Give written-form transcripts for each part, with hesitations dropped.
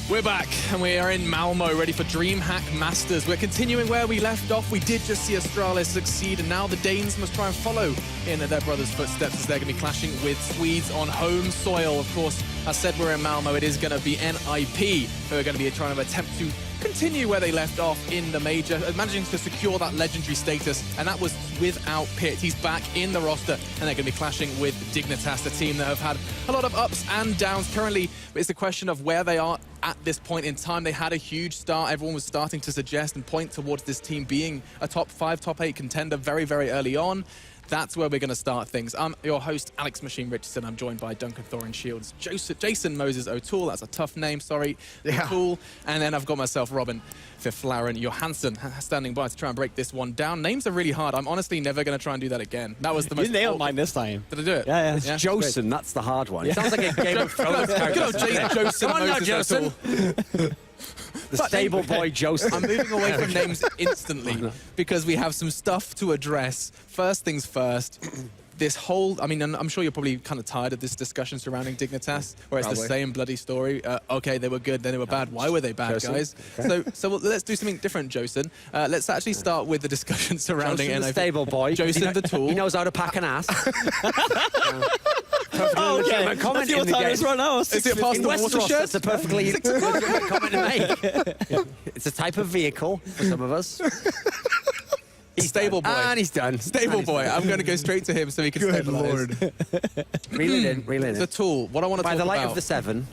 We're back, and we are in Malmö, ready for DreamHack Masters. We're continuing where we left off. We did just see Astralis succeed, and now the Danes must try and follow in their brothers' footsteps as they're going to be clashing with Swedes on home soil. Of course, as said, we're in Malmö. It is going to be NiP who are going to be trying to attempt to continue where they left off in the major, managing to secure that legendary status, and that was without Pit. He's back in the roster, and they're going to be clashing with Dignitas, the team that have had a lot of ups and downs. Currently, it's the question of where they are at this point in time. They had a huge start. Everyone was starting to suggest and point towards this team being a top 5, top 8 contender very, very early on. That's where we're going to start things. I'm your host, Alex Machine Richardson. I'm joined by Duncan Thorin Shields, Jason Moses O'Toole. That's a tough name, sorry. Yeah. O'Toole. And then I've got myself, Robin Fiflaren Johansson, standing by to try and break this one down. Names are really hard. I'm honestly never going to try and do that again. That was the most... You nailed mine this time. Did I do it? Yeah, It's Josen, that's the hard one. It sounds like a Game of Thrones Good old Jason Moses O'Toole. The stable boy Joseph. I'm moving away from names instantly because we have some stuff to address. First things first, this whole, I mean, I'm sure you're probably kind of tired of this discussion surrounding Dignitas, where it's the same bloody story. Okay, they were good, then they were bad. Why were they bad, guys? Okay. So let's do something different, Josen. Let's actually start with the discussion surrounding Josen, the stable boy. Josen the tool. He knows how to pack an ass. Oh, okay. Comment in the game. Right now. Is it past the water shirt? That's a perfectly legitimate comment to make. It's a type of vehicle for some of us. Stable boy. And he's done. Stable boy. I'm going to go straight to him so he can stabilize. Reel it in, reel it in. The tool. What I want to talk about... By the light of the 7,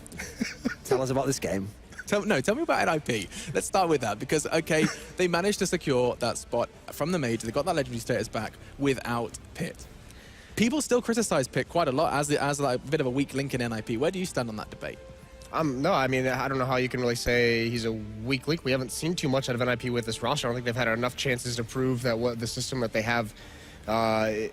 tell us about this game. Tell me about NiP. Let's start with that because, okay, they managed to secure that spot from the major. They got that legendary status back without Pit. People still criticize Pit quite a lot as like a bit of a weak link in NiP. Where do you stand on that debate? No, I mean, I don't know how you can really say he's a weak link. We haven't seen too much out of NiP with this roster. I don't think they've had enough chances to prove that what the system that they have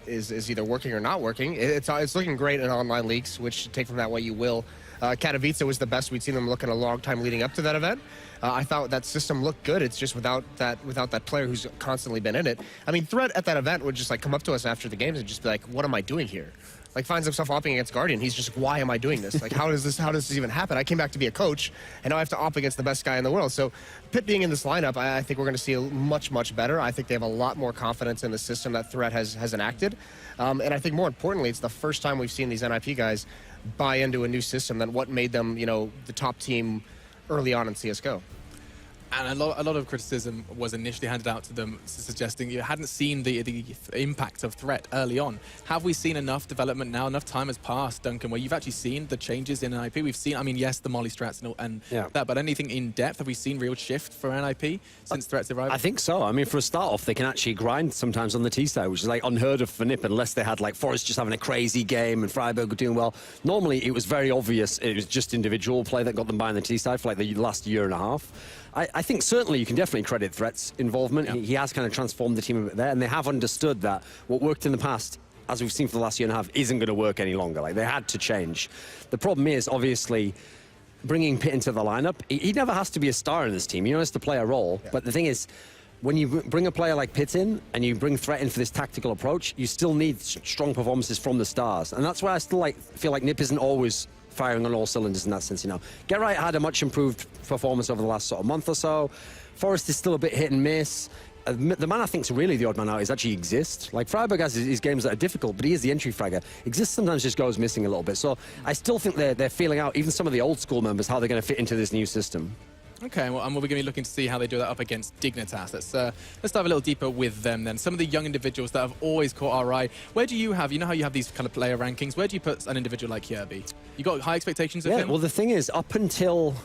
is either working or not working. It's looking great in online leaks, which take from that what you will. Katowice was the best we'd seen them look in a long time leading up to that event. I thought that system looked good. It's just without that player who's constantly been in it. I mean, Threat at that event would just like come up to us after the games and just be like, "What am I doing here?" Like finds himself opping against Guardian. He's just, "Why am I doing this? Like, how does this even happen? I came back to be a coach, and now I have to op against the best guy in the world." So, Pit being in this lineup, I think we're going to see much better. I think they have a lot more confidence in the system that Threat has enacted, and I think more importantly, it's the first time we've seen these NiP guys buy into a new system than what made them, you know, the top team early on in CS:GO. And a lot of criticism was initially handed out to them, suggesting you hadn't seen the impact of Threat early on. Have we seen enough development now? Enough time has passed, Duncan, where you've actually seen the changes in NiP? We've seen, I mean, yes, the Molly strats and that, but anything in depth? Have we seen real shift for NiP since Threat's arrival? I think so. I mean, for a start off, they can actually grind sometimes on the T side, which is like unheard of for NiP, unless they had like Forrest just having a crazy game and Freiburg doing well. Normally, it was very obvious it was just individual play that got them by on the T side for like the last year and a half. I think certainly you can definitely credit Threat's involvement. Yeah. He has kind of transformed the team a bit there, and they have understood that what worked in the past, as we've seen for the last year and a half, isn't going to work any longer. Like, they had to change. The problem is, obviously, bringing Pit into the lineup, he never has to be a star in this team. He has to play a role. Yeah. But the thing is, when you bring a player like Pit in, and you bring Threat in for this tactical approach, you still need strong performances from the stars. And that's why I still feel like NiP isn't always firing on all cylinders in that sense, you know. Get Right had a much improved performance over the last sort of month or so. Forrest is still a bit hit and miss. The man I think is really the odd man out is actually Exist. Like, Freiburg has his games that are difficult, but he is the entry fragger. Exist sometimes just goes missing a little bit. So I still think they're feeling out, even some of the old school members, how they're going to fit into this new system. Okay, well, and we're going to be looking to see how they do that up against Dignitas. Let's dive a little deeper with them then. Some of the young individuals that have always caught our eye. Where do you have, you know how you have these kind of player rankings, where do you put an individual like Kirby? You got high expectations of him? Well, the thing is, up until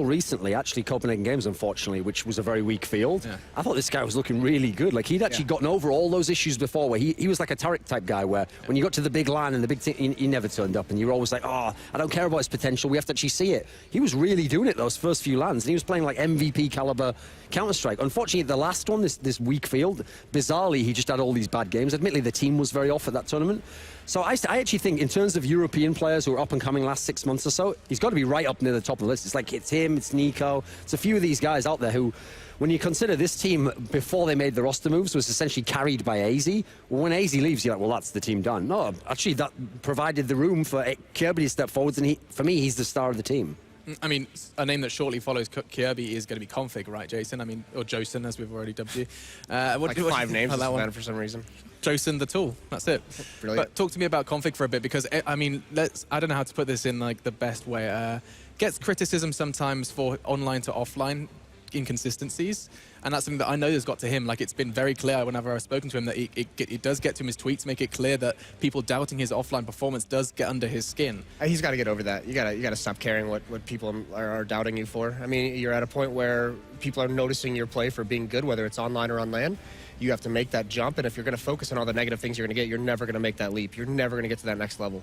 recently, actually, Copenhagen Games, unfortunately, which was a very weak field, I thought this guy was looking really good. Like, he'd actually gotten over all those issues before, where he was like a Tarek type guy, where when you got to the big line and the big team, he never turned up, and you were always like, oh, I don't care about his potential, we have to actually see it. He was really doing it those first few lands, and he was playing like MVP caliber Counter-Strike. Unfortunately, the last one, this weak field, bizarrely, he just had all these bad games. Admittedly, the team was very off at that tournament. So I actually think, in terms of European players who are up and coming last 6 months or so, he's got to be right up near the top of the list. It's like, it's him, it's Nico, it's a few of these guys out there who, when you consider this team, before they made the roster moves, was essentially carried by AZ. Well, when AZ leaves, you're like, well, that's the team done. No, actually, that provided the room for Kirby to step forwards, and for me, he's the star of the team. I mean, a name that shortly follows Kirby is going to be Config, right, Jason? I mean, or Josen, as we've already dubbed you. Like 5 names that one? for some reason. Josen the tool. That's it. Brilliant. But talk to me about Config for a bit, because I mean, I don't know how to put this in like the best way. Gets criticism sometimes for online to offline inconsistencies, and that's something that I know has got to him. Like, it's been very clear whenever I've spoken to him that it does get to him. His tweets make it clear that people doubting his offline performance does get under his skin. He's got to get over that. You gotta stop caring what people are doubting you for. I mean, you're at a point where people are noticing your play for being good, whether it's online or on LAN. You have to make that jump, and if you're going to focus on all the negative things you're going to get, you're never going to make that leap. You're never going to get to that next level.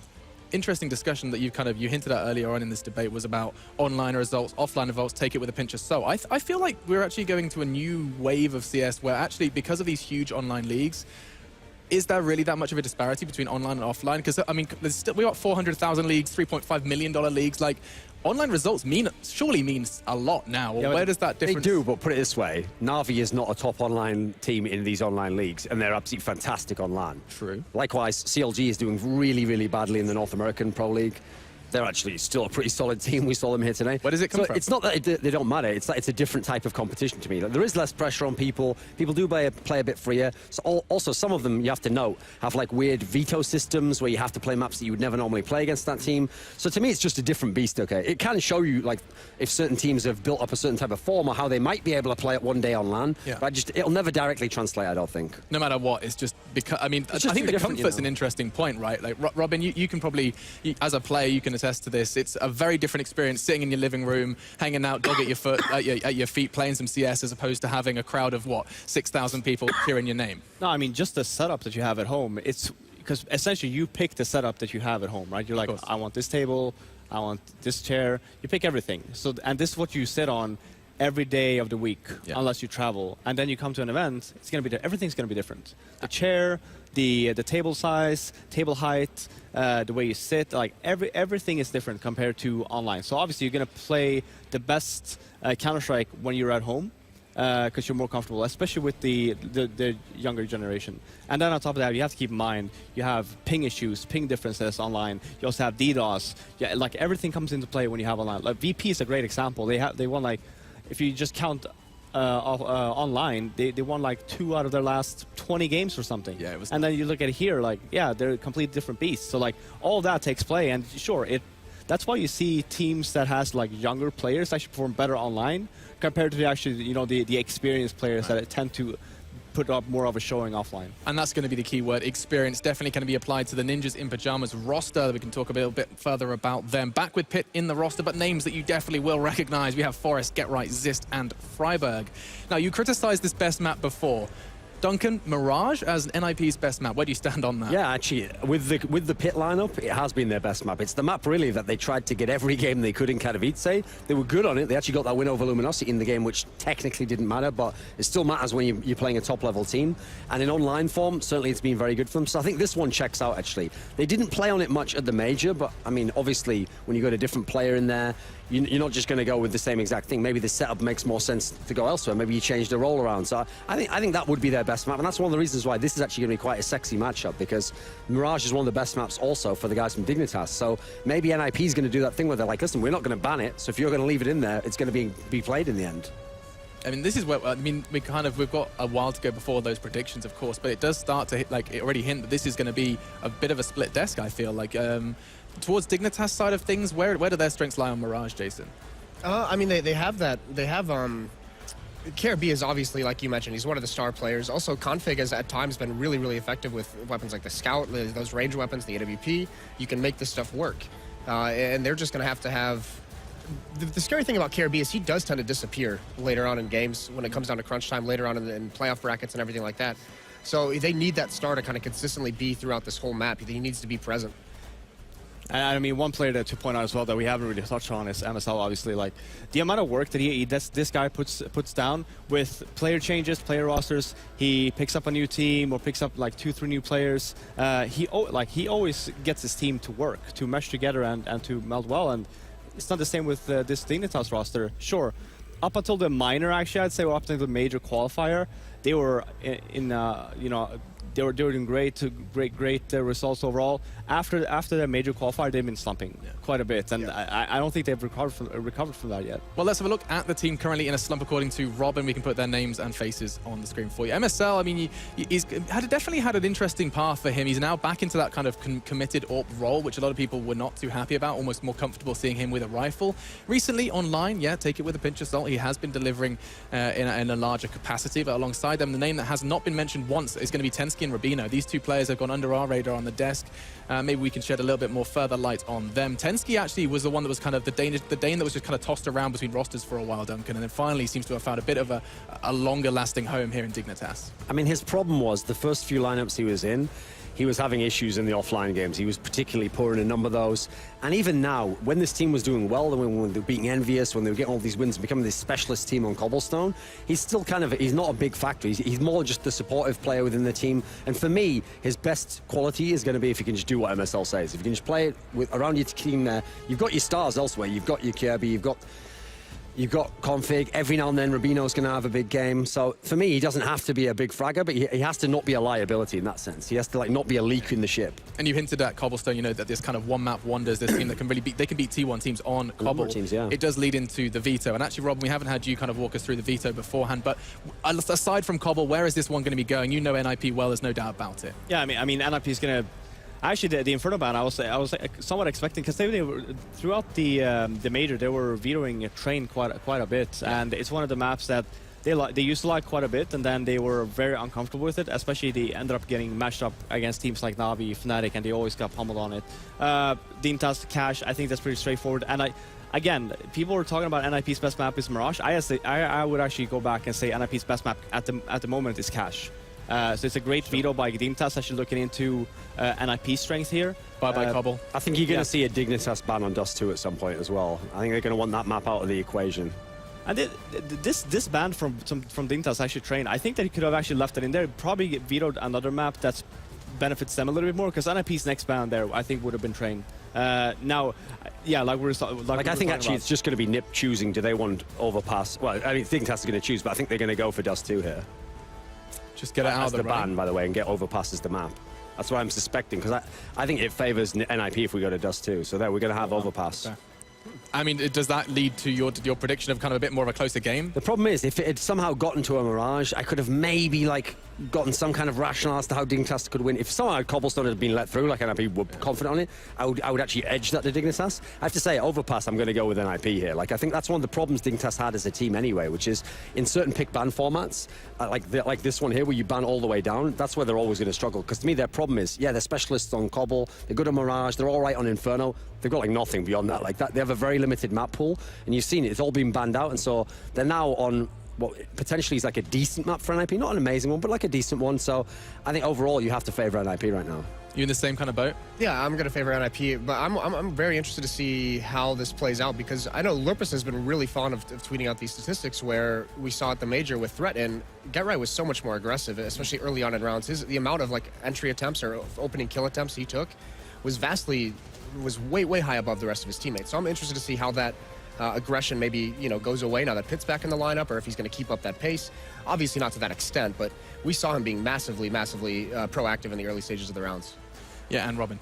Interesting discussion that you hinted at earlier on in this debate was about online results, offline results, take it with a pinch of salt. I feel like we're actually going to a new wave of CS where actually, because of these huge online leagues, is there really that much of a disparity between online and offline? Because, I mean, we got 400,000 leagues, $3.5 million leagues. Like, online results surely means a lot now. Yeah, where does that difference... They do, but put it this way. Na'Vi is not a top online team in these online leagues, and they're absolutely fantastic online. True. Likewise, CLG is doing really, really badly in the North American Pro League. They're actually still a pretty solid team. We saw them here today. Where does it come from? It's not that they don't matter. It's that it's a different type of competition to me. Like, there is less pressure on people. People do play a bit freer. So also, some of them, you have to note, have like weird veto systems where you have to play maps that you would never normally play against that team. So to me, it's just a different beast, okay? It can show you like if certain teams have built up a certain type of form or how they might be able to play it one day on LAN. Yeah. But it'll never directly translate, I don't think. No matter what, it's just because, I mean, I think the comfort's an interesting point, right? Like, Robin, you can probably, as a player, you can attest to this. It's a very different experience sitting in your living room, hanging out, dog at your feet, playing some CS, as opposed to having a crowd of, 6,000 people cheering your name. No, I mean, just the setup that you have at home, it's because essentially you pick the setup that you have at home, right? You're like, I want this table, I want this chair. You pick everything. So, and this is what you sit on every day of the week, unless you travel. And then you come to an event, it's going to be everything's going to be different. The chair, the table size, table height, the way you sit, like everything is different compared to online. So obviously you're going to play the best Counter-Strike when you're at home because you're more comfortable, especially with the younger generation. And then on top of that, you have to keep in mind, you have ping issues, ping differences online. You also have DDoS. Yeah, like everything comes into play when you have online. Like VP is a great example. They won like, if you just count online, they won like 2 out of their last 20 games or something. Yeah, it was. And then you look at it here, like, yeah, they're completely different beasts. So like all of that takes play, and sure, that's why you see teams that has like younger players actually perform better online compared to the experienced players that tend to put up more of a showing offline. And that's going to be the key word. Experience definitely going to be applied to the Ninjas in Pyjamas roster. We can talk a little bit further about them. Back with Pitt in the roster, but names that you definitely will recognize. We have Forest, Get Right, Zist, and Freiburg. Now, you criticized this best map before. Duncan, Mirage as NiP's best map. Where do you stand on that? Yeah, actually, with the Pit lineup, it has been their best map. It's the map, really, that they tried to get every game they could in Katowice. They were good on it. They actually got that win over Luminosity in the game, which technically didn't matter, but it still matters when you're playing a top-level team. And in online form, certainly it's been very good for them. So I think this one checks out, actually. They didn't play on it much at the Major, but, I mean, obviously, when you got a different player in there, you're not just going to go with the same exact thing. Maybe the setup makes more sense to go elsewhere. Maybe you change the role around. So I think that would be their best map, and that's one of the reasons why this is actually going to be quite a sexy matchup, because Mirage is one of the best maps also for the guys from Dignitas. So maybe NiP is going to do that thing where they're like, listen, we're not going to ban it, so if you're going to leave it in there, it's going to be played in the end. I mean, this is where, I mean, we've got a while to go before those predictions, of course, but it does start to hit, like, it already hint that this is going to be a bit of a split desk, I feel like. Towards Dignitas side of things, where do their strengths lie on Mirage, Jason? I mean, they have that. They have KRB is obviously, like you mentioned, he's one of the star players. Also, Config has at times been really, really effective with weapons like the Scout, those range weapons, the AWP. You can make this stuff work. And they're just going to have... The scary thing about KRB is he does tend to disappear later on in games when it comes down to crunch time, later on in playoff brackets and everything like that. So they need that star to kind of consistently be throughout this whole map. He needs to be present. And I mean, one player to point out as well that we haven't really touched on is MSL, obviously. Like, the amount of work that this guy puts down with player changes, player rosters. He picks up a new team or picks up like 2-3 new players. He always gets his team to work, to mesh together and to meld well. And it's not the same with this Dignitas roster. Sure, up until the minor, actually, I'd say, or up until the major qualifier, they were in they were doing great results overall. After their major qualifier, they've been slumping quite a bit, and I don't think they've recovered from that yet. Well, let's have a look at the team currently in a slump, according to Robin. We can put their names and faces on the screen for you. MSL, I mean, he's definitely had an interesting path for him. He's now back into that kind of committed AWP role, which a lot of people were not too happy about, almost more comfortable seeing him with a rifle. Recently, online, take it with a pinch of salt, he has been delivering in a larger capacity, but alongside them, the name that has not been mentioned once is going to be Tensky and Rubino. These two players have gone under our radar on the desk. Maybe we can shed a little bit more further light on them. Tensky actually was the one that was kind of the Dane that was just kind of tossed around between rosters for a while, Duncan, and then finally seems to have found a bit of a longer lasting home here in Dignitas. I mean, his problem was the first few lineups he was in, he was having issues in the offline games. He was particularly poor in a number of those. And even now, when this team was doing well, when they were beating Envious, when they were getting all these wins and becoming this specialist team on Cobblestone, he's still he's not a big factor. He's more just the supportive player within the team. And for me, his best quality is going to be if you can just do what MSL says. If you can just play it around your team there, you've got your stars elsewhere. You've got your Kirby, you've got Config. Every now and then, Rubino's going to have a big game. So for me, he doesn't have to be a big fragger, but he has to not be a liability in that sense. He has to not be a leak in the ship. And you hinted at Cobblestone, that this kind of one map wonders, this team that can really beat T1 teams on Cobble. Teams, yeah. It does lead into the veto. And actually, Rob, we haven't had you kind of walk us through the veto beforehand, but aside from Cobble, where is this one going to be going? You know NiP well, there's no doubt about it. Yeah, I mean NiP is going to. Actually, the Inferno ban, I was somewhat expecting, because they were throughout the major, they were vetoing Train quite a bit, and it's one of the maps that they used to like quite a bit, and then they were very uncomfortable with it. Especially they ended up getting matched up against teams like Navi, Fnatic, and they always got pummeled on it. Dignitas, Cash, I think that's pretty straightforward. And again, people were talking about NiP's best map is Mirage. I would actually go back and say NiP's best map at the moment is Cash. So it's a great veto by Dignitas, actually looking into NiP's strength here. Bye-bye, Cobble. I think you're going to see a Dignitas ban on Dust 2 at some point as well. I think they're going to want that map out of the equation. And this ban from Dignitas, actually Train, I think that he could have actually left it in there. Probably vetoed another map that benefits them a little bit more, because NiP's next ban there, I think, would have been Train. Now, yeah, I think actually it's just going to be NiP choosing, do they want Overpass? Well, I mean, Dignitas is going to choose, but I think they're going to go for Dust 2 here. Just get it out of the ban, by the way, and get Overpass as the map. That's what I'm suspecting, because I think it favors NiP if we go to Dust 2. So there, we're going to have Overpass. Okay. I mean, does that lead to your prediction of kind of a bit more of a closer game? The problem is, if it had somehow gotten to a Mirage, I could have maybe gotten some kind of rationale as to how Dignitas could win. If somehow Cobblestone had been let through, NiP were confident on it, I would actually edge that to Dignitas. I have to say, Overpass, I'm going to go with NiP here. I think that's one of the problems Dignitas had as a team anyway, which is in certain pick ban formats, like this one here, where you ban all the way down, that's where they're always going to struggle. Because to me, their problem is, they're specialists on Cobble, they're good at Mirage, they're all right on Inferno. They've got nothing beyond that. They have a very limited map pool, and you've seen it. It's all been banned out, and so they're now on what potentially is a decent map for NiP, not an amazing one, but a decent one. So I think overall you have to favor NiP right now. You in the same kind of boat? Yeah, I'm going to favor NiP, but I'm very interested to see how this plays out, because I know Lurpus has been really fond of tweeting out these statistics where we saw at the major with Threat, and Get Right was so much more aggressive, especially early on in rounds. The amount of entry attempts or opening kill attempts he took was way high above the rest of his teammates. So I'm interested to see how that aggression maybe goes away now that Pitt's back in the lineup, or if he's going to keep up that pace. Obviously not to that extent, but we saw him being massively proactive in the early stages of the rounds. Yeah, and Robin.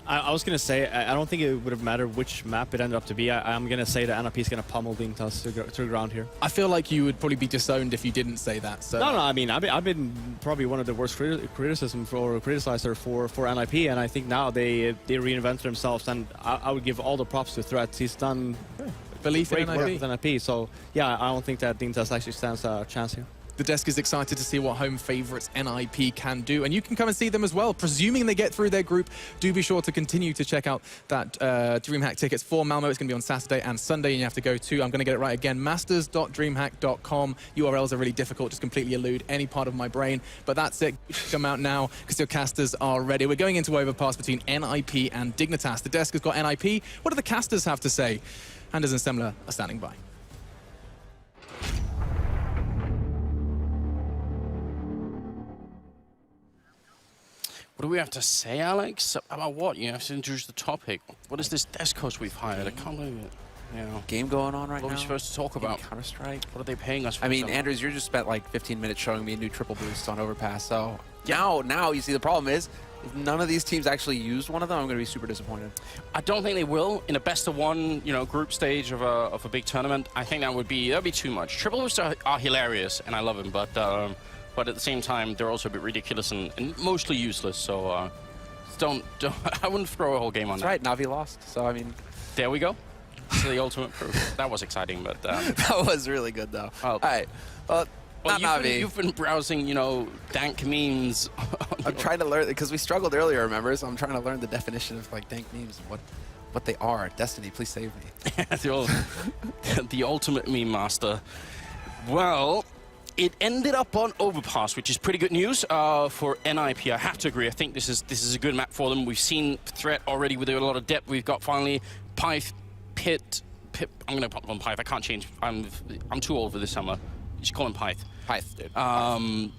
I was going to say, I don't think it would have mattered which map it ended up to be. I'm going to say that NiP is going to pummel Dignitas to the ground here. I feel like you would probably be disowned if you didn't say that. So. No, I mean, I've been probably one of the worst criticizer for NiP, and I think now they reinvented themselves, and I would give all the props to Threat. He's done belief in great work with NiP, so yeah, I don't think that Dignitas actually stands a chance here. The desk is excited to see what home favorites NiP can do, and you can come and see them as well. Presuming they get through their group, do be sure to continue to check out that DreamHack tickets for Malmö. It's going to be on Saturday and Sunday, and you have to go to, I'm going to get it right again, masters.dreamhack.com. URLs are really difficult, just completely elude any part of my brain, but that's it. Come out now, because your casters are ready. We're going into Overpass between NiP and Dignitas. The desk has got NiP. What do the casters have to say? Anders and Semler are standing by. What do we have to say, Alex? About what? You have to introduce the topic. What is this desk coach we've hired? I can't believe it. Game going on right now. What are we supposed to talk about? Counter-Strike. What are they paying us for? I mean, Anders, you're just spent 15 minutes showing me a new triple boost on Overpass, so Now you see the problem is, if none of these teams actually used one of them, I'm going to be super disappointed. I don't think they will in a best-of-1, group stage of a big tournament. I think that'd be too much. Triple Hoops are hilarious, and I love them, but at the same time, they're also a bit ridiculous and mostly useless. So don't I wouldn't throw a whole game on that. That's right. Navi lost. So I mean, there we go. This is the ultimate proof. That was exciting, but that was really good though. All right. Well, you've been browsing, dank memes. I'm trying to learn because we struggled earlier, remember? So I'm trying to learn the definition of like dank memes and what they are. Destiny, please save me. The ultimate meme master. Well, it ended up on Overpass, which is pretty good news for NiP. I have to agree. I think this is a good map for them. We've seen Threat already with a lot of depth. We've got finally Pyth, Pit. I'm gonna pop on Pyth. I can't change. I'm too old for this summer. You should call him Pyth. Pyth, dude.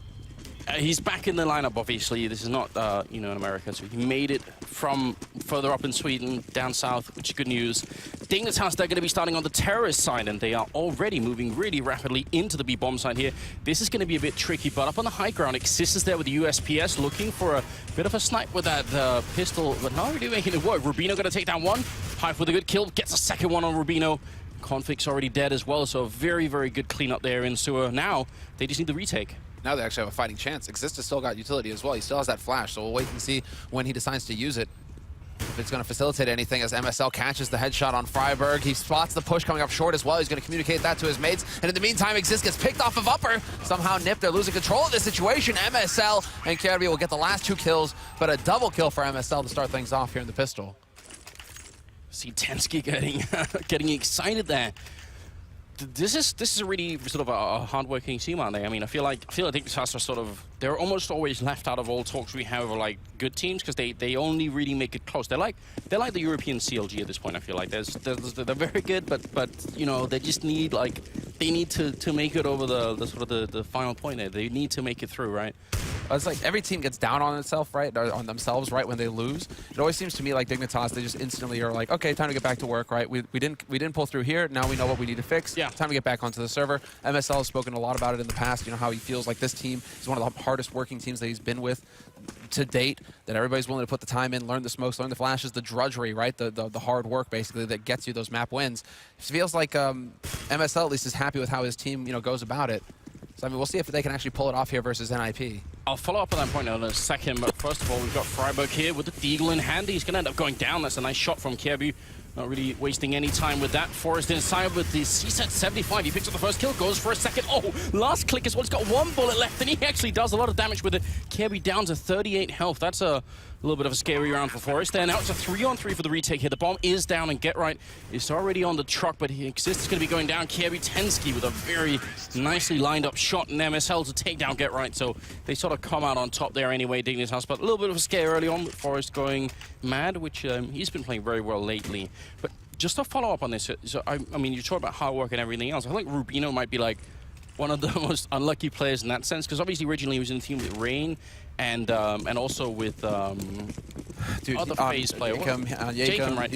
He's back in the lineup, obviously. This is not, in America, so he made it from further up in Sweden, down south, which is good news. Dignitas, they're going to be starting on the terrorist side, and they are already moving really rapidly into the B-bomb side here. This is going to be a bit tricky, but up on the high ground, Exist is there with the USPS, looking for a bit of a snipe with that pistol, but not really making it work. Rubino going to take down one. Hive with a good kill, gets a second one on Rubino. Conflic's already dead as well, so a very, very good cleanup there in Sewer. Now, they just need the retake. Now they actually have a fighting chance. Exist has still got utility as well. He still has that flash, so we'll wait and see when he decides to use it. If it's going to facilitate anything as MSL catches the headshot on Freiburg. He spots the push coming up short as well. He's going to communicate that to his mates. And in the meantime, Exist gets picked off of upper. Somehow NiP, they're losing control of this situation. MSL and Kirby will get the last 2 kills, but a double kill for MSL to start things off here in the pistol. See Tensky getting excited there. This is a really sort of a hard-working team, aren't they? I mean, I feel like Dignitas are sort of, they're almost always left out of all talks we have of like good teams because they only really make it close. They're like the European CLG at this point. I feel like they're very good, but they just need they need to make it over the sort of the final point there. They need to make it through, right? It's like every team gets down on itself, right? Or on themselves, right, when they lose. It always seems to me like Dignitas, they just instantly are like, okay, time to get back to work, right? We didn't pull through here. Now we know what we need to fix. Yeah. Time to get back onto the server. MSL has spoken a lot about it in the past, how he feels like this team is one of the hardest working teams that he's been with to date, that everybody's willing to put the time in, learn the smokes, learn the flashes, the drudgery, right? The hard work, basically, that gets you those map wins. It feels like MSL at least is happy with how his team, goes about it. So, I mean, we'll see if they can actually pull it off here versus NiP. I'll follow up on that point in a second, but first of all, we've got Freiburg here with the Deagle in hand. He's going to end up going down. That's a nice shot from Kirby. Not really wasting any time with that. Forrest inside with the CSET 75. He picks up the first kill, goes for a second. Oh, last click as well. He's got 1 bullet left, and he actually does a lot of damage with it. Kirby down to 38 health. That's a little bit of a scary round for Forrest there. Now it's a 3-on-3 for the retake here. The bomb is down, and Get Right is already on the truck, but he Exists going to be going down. Kirby Tensky with a very nicely lined up shot in MSL to take down Get Right. So they sort of come out on top there anyway, Dignitas. But a little bit of a scare early on with Forrest going mad, which he's been playing very well lately. But just to follow up on this, so I mean, you talk about hard work and everything else. I think Rubino might be like one of the most unlucky players in that sense, because obviously originally he was in the team with Rain and also with other phase player. Jacob, right?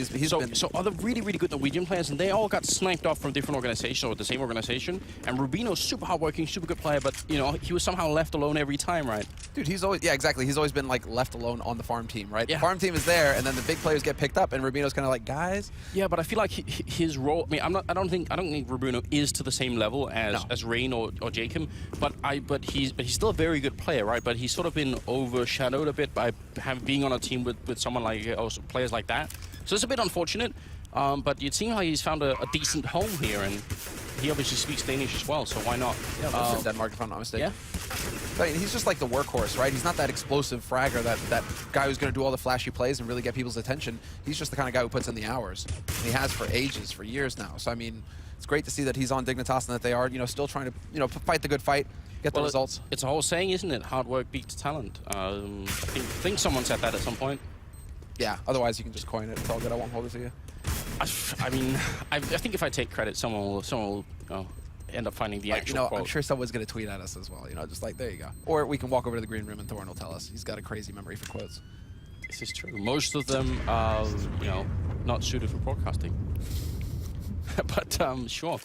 So other really, really good Norwegian players, and they all got sniped off from different organizations or the same organization. And Rubino's super hardworking, super good player, but he was somehow left alone every time, right? Dude, he's always exactly. He's always been like left alone on the farm team, right? Yeah. The farm team is there, and then the big players get picked up, and Rubino's kind of like, guys. Yeah, but I feel like his role. I mean, I don't think Rubino is to the same level as Rain or Jacob, but he's still a very good player, right? But he's sort of been overshadowed a bit by being on a team with someone like players like that. So it's a bit unfortunate. But you'd seem like he's found a decent home here, and he obviously speaks Danish as well, so why not? Yeah, lives in Denmark, if I'm not mistaken. Yeah. I mean, he's just like the workhorse, right? He's not that explosive fragger, that guy who's going to do all the flashy plays and really get people's attention. He's just the kind of guy who puts in the hours. And he has for ages, for years now. So, I mean, it's great to see that he's on Dignitas and that they are, still trying to, fight the good fight, get the results. It's a whole saying, isn't it? Hard work beats talent. I think someone said that at some point. Yeah, otherwise you can just coin it. It's all good. I won't hold it to you. I mean, I think if I take credit, someone will end up finding the actual quote. I'm sure someone's going to tweet at us as well. Just like, there you go. Or we can walk over to the green room and Thorn will tell us. He's got a crazy memory for quotes. This is true. Most of them are, not suited for broadcasting. but sure.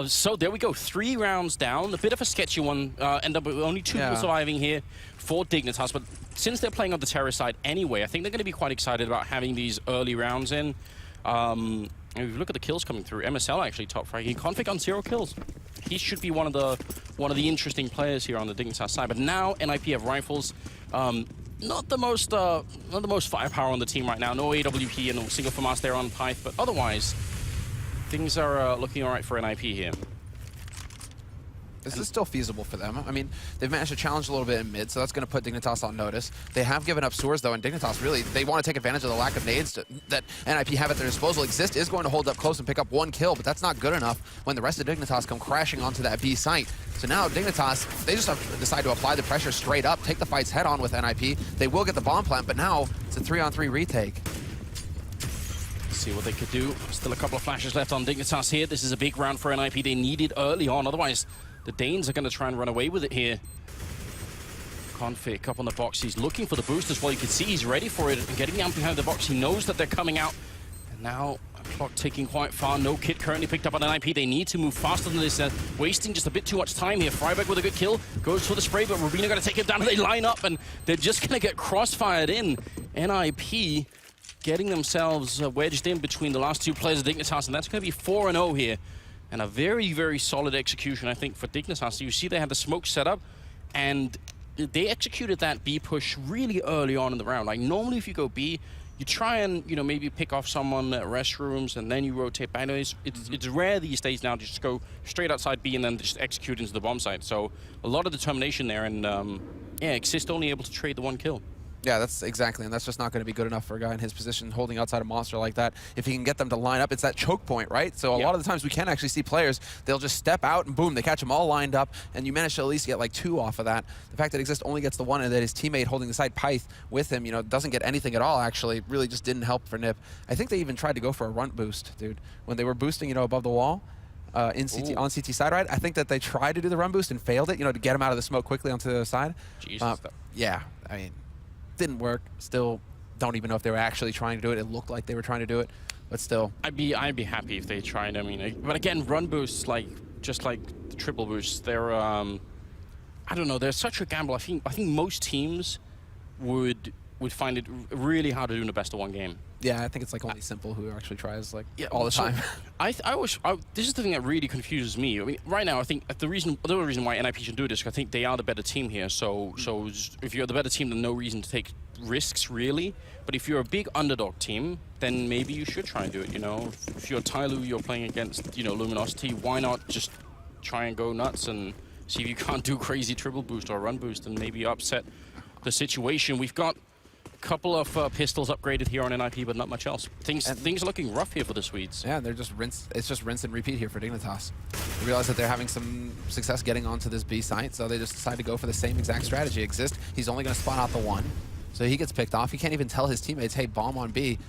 So there we go. 3 rounds down. A bit of a sketchy one. End up with only 2 people surviving here for Dignitas. But since they're playing on the terror side anyway, I think they're going to be quite excited about having these early rounds in. And if you look at the kills coming through, MSL actually top frag. Config on 0 kills. He should be one of the interesting players here on the Dignitas side. But now NiP have rifles. Not the most firepower on the team right now. No AWP and no single FAMAS there on Pyth, but otherwise, things are looking all right for NiP here. This is still feasible for them. I mean, they've managed to challenge a little bit in mid, so that's going to put Dignitas on notice. They have given up sewers, though, and Dignitas really, they want to take advantage of the lack of nades that NiP have at their disposal. Exist is going to hold up close and pick up 1 kill, but that's not good enough when the rest of Dignitas come crashing onto that B site. So now Dignitas, they just have to decide to apply the pressure straight up, take the fights head on with NiP. They will get the bomb plant, but now it's a 3-on-3 retake. See what they could do. Still a couple of flashes left on Dignitas here. This is a big round for NiP. They need it early on, otherwise the Danes are going to try and run away with it here. Config up on the box. He's looking for the boost as well. You can see he's ready for it and getting out behind the box. He knows that they're coming out. And now clock ticking quite far. No kit currently picked up on NiP. They need to move faster than this. Wasting just a bit too much time here. Freiberg with a good kill. Goes for the spray, but Rubino going to take him down. They line up and they're just going to get crossfired in. NiP getting themselves wedged in between the last 2 players of Dignitas, and that's going to be 4-0 here. And a very, very solid execution, I think, for Dignitas. So you see they had the smoke set up, and they executed that B push really early on in the round. Like, normally if you go B, you try and, maybe pick off someone at restrooms, and then you rotate back. It's rare these days now to just go straight outside B and then just execute into the bomb site. So a lot of determination there, and yeah, Exist only able to trade the 1 kill. Yeah, that's exactly, and that's just not going to be good enough for a guy in his position holding outside a monster like that. If he can get them to line up, it's that choke point, right? So a lot of the times we can actually see players, they'll just step out and boom, they catch them all lined up, and you manage to at least get like 2 off of that. The fact that Exist only gets the 1 and that his teammate holding the side Pyth with him, doesn't get anything at all, actually, really just didn't help for NiP. I think they even tried to go for a runt boost, dude. When they were boosting, above the wall, on CT side right, I think that they tried to do the run boost and failed it, to get him out of the smoke quickly onto the side. Jesus. Yeah, I mean, didn't work. Still don't even know if they were actually trying to do it. It looked like they were trying to do it, but still. I'd be happy if they tried. I mean, but again, run boosts, just like the triple boosts, they're I don't know, they're such a gamble. I think most teams would find it really hard to do in the best of 1 game. Yeah, I think it's only Simple who actually tries all the time. This is the thing that really confuses me. I mean, right now, I think the other reason why NiP should do this, I think they are the better team here. So if you're the better team, then no reason to take risks really. But if you're a big underdog team, then maybe you should try and do it. If you're Tyloo, you're playing against Luminosity. Why not just try and go nuts and see if you can't do crazy triple boost or run boost and maybe upset the situation. We've got couple of pistols upgraded here on NiP, but not much else. Things are looking rough here for the Swedes. Yeah, they're just it's just rinse and repeat here for Dignitas. They realize that they're having some success getting onto this B site, so they just decide to go for the same exact strategy. Exist, he's only going to spot out the 1, so he gets picked off. He can't even tell his teammates, hey, bomb on B.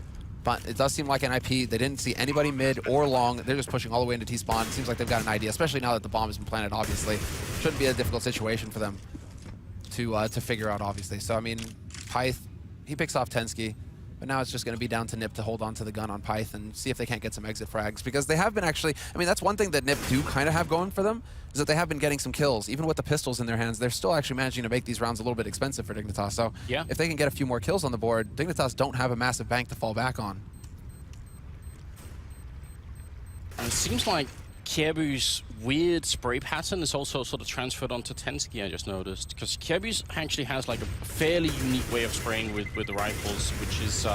But it does seem like NiP, they didn't see anybody mid or long. They're just pushing all the way into T-spawn. It seems like they've got an idea, especially now that the bomb has been planted, obviously. Shouldn't be a difficult situation for them to figure out, obviously. So, I mean, Pyth, he picks off Tensky, but now it's just going to be down to NiP to hold on to the gun on Pyth and see if they can't get some exit frags, because they have been actually, I mean, that's one thing that NiP do kind of have going for them, is that they have been getting some kills. Even with the pistols in their hands, they're still actually managing to make these rounds a little bit expensive for Dignitas. So yeah, if they can get a few more kills on the board, Dignitas don't have a massive bank to fall back on. And it seems like Kjaerbye's weird spray pattern is also sort of transferred onto Tensky, I just noticed. Because Kjaerbye's actually has like a fairly unique way of spraying with the rifles, which is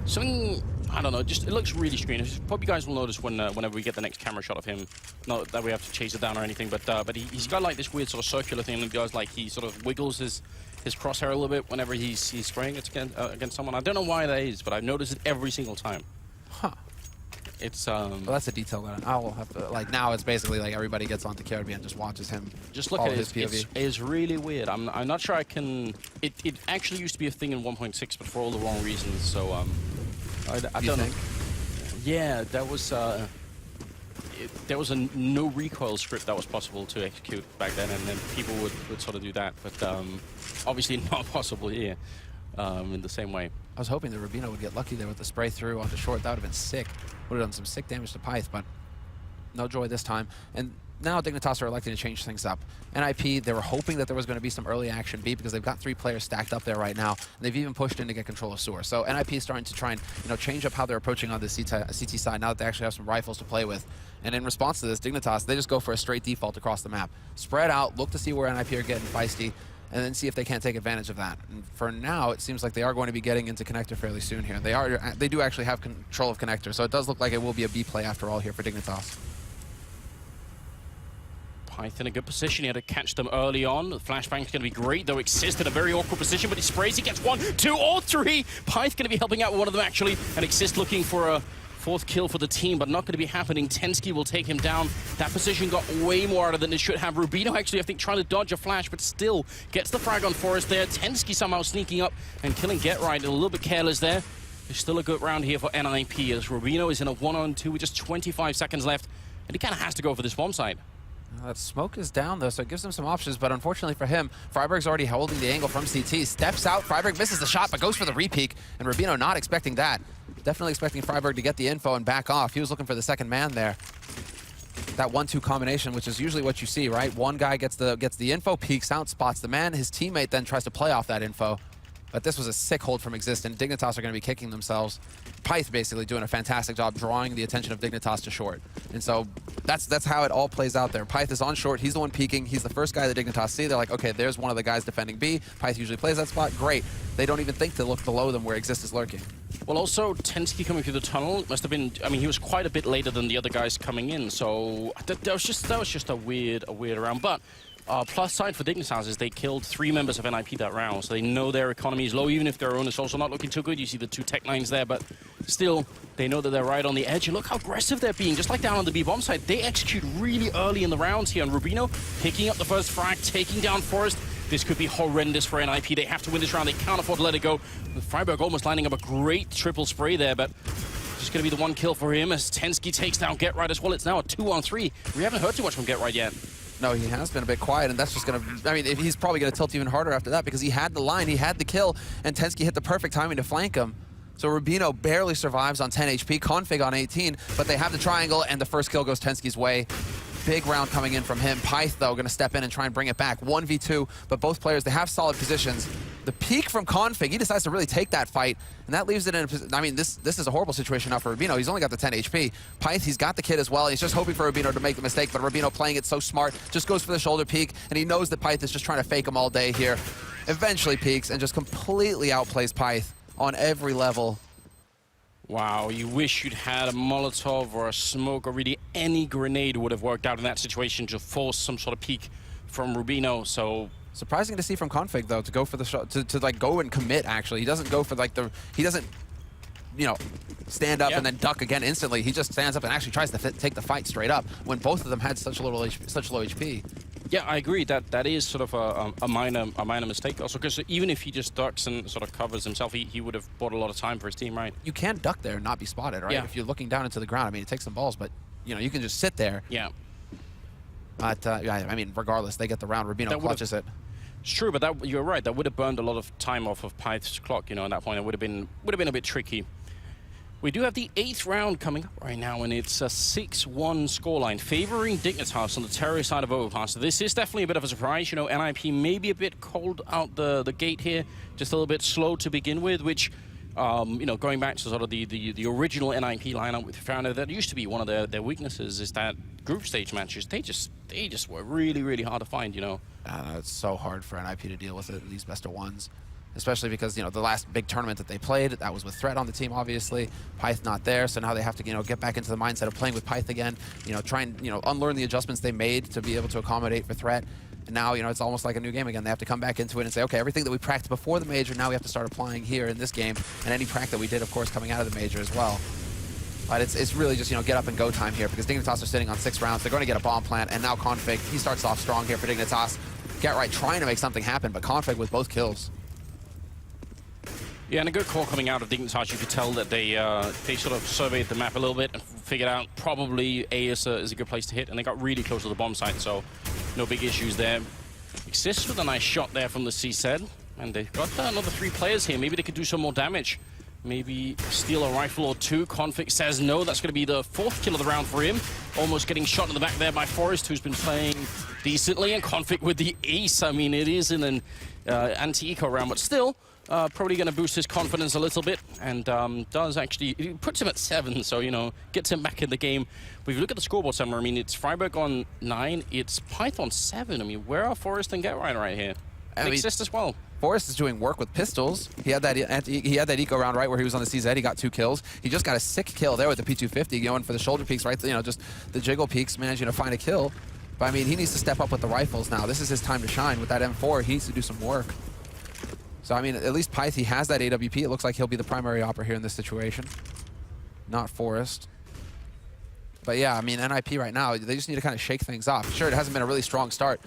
something, I don't know, it looks really strange. Hope you guys will notice whenever we get the next camera shot of him. Not that we have to chase it down or anything, but he's got like this weird sort of circular thing, and does like he sort of wiggles his crosshair a little bit whenever he's spraying it against someone. I don't know why that is, but I've noticed it every single time. Huh. It's well, that's a detail that I'll have to, like, now it's basically like everybody gets onto Kjaerbye and just watches him. Just look at his POV. It's really weird. I'm not sure I can. It actually used to be a thing in 1.6, but for all the wrong reasons. So I don't know. Yeah, that was there was a no recoil script that was possible to execute back then, and then people would sort of do that, but obviously not possible here in the same way. I was hoping that Rubino would get lucky there with the spray through onto short. That would have been sick. Would have done some sick damage to Pyth, but No joy this time. And now Dignitas are electing to change things up. NiP, they were hoping that there was going to be some early action B because they've got 3 players stacked up there right now. And they've even pushed in to get control of Sewer. So NiP is starting to try and change up how they're approaching on the CT side now that they actually have some rifles to play with. And in response to this, Dignitas, they just go for a straight default across the map. Spread out, look to see where NiP are getting feisty, and then see if they can't take advantage of that. And for now, it seems like they are going to be getting into Connector fairly soon here. They do actually have control of Connector, so it does look like it will be a B play after all here for Dignitas. Pyth in a good position here to catch them early on. The flashbang's going to be great, though Exist in a very awkward position, but he sprays, he gets 1, 2, or 3. Pyth going to be helping out with one of them, actually, and Exist looking for a 4th kill for the team, but not going to be happening. Tensky will take him down. That position got way more out of than it should have. Rubino actually, I think, trying to dodge a flash, but still gets the frag on Forest there. Tensky somehow sneaking up and killing Get Right. A little bit careless there. There's still a good round here for NiP as Rubino is in a 1-on-2 with just 25 seconds left, and he kind of has to go for this bomb site. That smoke is down, though, so it gives him some options, but unfortunately for him, Freiberg's already holding the angle from CT. Steps out, Freiberg misses the shot, but goes for the repeak, and Rubino not expecting that. Definitely expecting Freiberg to get the info and back off. He was looking for the second man there. That 1-2 combination, which is usually what you see, right? One guy gets the info, peeks out, spots the man. His teammate then tries to play off that info. But this was a sick hold from Exist, and Dignitas are going to be kicking themselves. Pyth basically doing a fantastic job drawing the attention of Dignitas to short. And so that's how it all plays out there. Pyth is on short. He's the one peeking. He's the first guy that Dignitas see. They're like, okay, there's one of the guys defending B. Pyth usually plays that spot. Great. They don't even think to look below them where Exist is lurking. Well, also, Tensky coming through the tunnel must have been, I mean, he was quite a bit later than the other guys coming in, so that was just a weird round. But plus side for Dignitas is they killed 3 members of NiP that round, so they know their economy is low, even if their own is also not looking too good. You see the 2 tech lines there, but still, they know that they're right on the edge. And look how aggressive they're being, just like down on the B bomb side. They execute really early in the rounds here, and Rubino picking up the first frag, taking down Forest. This could be horrendous for NiP. They have to win this round. They can't afford to let it go. With Freiberg almost lining up a great triple spray there, but just going to be the 1 kill for him as Tensky takes down Get Right as well. It's now a 2-on-3. We haven't heard too much from Get Right yet. No, he has been a bit quiet, and that's just going to... I mean, he's probably going to tilt even harder after that because he had the line, he had the kill, and Tensky hit the perfect timing to flank him. So Rubino barely survives on 10 HP, Config on 18, but they have the triangle, and the first kill goes Tensky's way. Big round coming in from him. Pyth, though, going to step in and try and bring it back. 1v2, but both players, they have solid positions. The peak from Config, he decides to really take that fight, and that leaves it in a position... I mean, this is a horrible situation now for Rubino. He's only got the 10 HP. Pyth, he's got the kid as well. He's just hoping for Rubino to make the mistake, but Rubino playing it so smart, just goes for the shoulder peek, and he knows that Pyth is just trying to fake him all day here. Eventually peeks and just completely outplays Pyth on every level. Wow, you wish you'd had a Molotov or a smoke or really any grenade would have worked out in that situation to force some sort of peek from Rubino, so... Surprising to see from Config, though, to go for the shot, to like go and commit, actually. He doesn't go for like he doesn't, stand up and then duck again instantly. He just stands up and actually tries to take the fight straight up when both of them had such low HP. Yeah, I agree. That is sort of a minor mistake. Also, because even if he just ducks and sort of covers himself, he would have bought a lot of time for his team, right? You can duck there and not be spotted, right? Yeah. If you're looking down into the ground, I mean, it takes some balls, but you can just sit there. Yeah. But I mean, regardless, they get the round. Rubino clutches it. It's true, but you're right. That would have burned a lot of time off of Pyth's clock. At that point, it would have been a bit tricky. We do have the 8th round coming up right now, and it's a 6-1 scoreline, favoring Dignitas on the terror side of Overpass. So this is definitely a bit of a surprise. NiP may be a bit cold out the gate here, just a little bit slow to begin with, which, going back to sort of the original NiP lineup with Founder, that used to be one of their weaknesses, is that group stage matches, they just were really, really hard to find, It's so hard for NiP to deal with these best of ones. Especially because, the last big tournament that they played, that was with Threat on the team, obviously. Pyth not there, so now they have to, get back into the mindset of playing with Pyth again. Try and, unlearn the adjustments they made to be able to accommodate for Threat. And now, it's almost like a new game again. They have to come back into it and say, okay, everything that we practiced before the major, now we have to start applying here in this game. And any prac that we did, of course, coming out of the major as well. But it's really just, get up and go time here because Dignitas are sitting on 6 rounds. They're going to get a bomb plant, and now Config, he starts off strong here for Dignitas. Get Right trying to make something happen, but Config with both kills. Yeah, and a good call coming out of Dignitas. You could tell that they sort of surveyed the map a little bit and figured out probably A is a good place to hit, and they got really close to the bomb site, so no big issues there. Exist with a nice shot there from the CZ, and they've got another 3 players here. Maybe they could do some more damage. maybe steal a rifle or two. Config says no. That's going to be the 4th kill of the round for him. Almost getting shot in the back there by Forest, who's been playing decently. And Config with the ace. I mean, it is in an anti-eco round, but still probably going to boost his confidence a little bit. And does actually, it puts him at 7, so, you know, gets him back in the game. But if you look at the scoreboard somewhere, I mean, it's Freiburg on 9, it's Python 7. I mean, where are Forest and Get right here? They exist as well. Forrest is doing work with pistols. He had that eco round right where he was on the CZ. He got 2 kills. He just got a sick kill there with the P250 going for the shoulder peaks, right? You know, just the jiggle peaks, managing to find a kill. But I mean, he needs to step up with the rifles now. This is his time to shine with that M4. He needs to do some work. So I mean, at least Pyth, he has that AWP. It looks like he'll be the primary opera here in this situation, not Forrest. But yeah, I mean, NiP right now, they just need to kind of shake things off. Sure, it hasn't been a really strong start,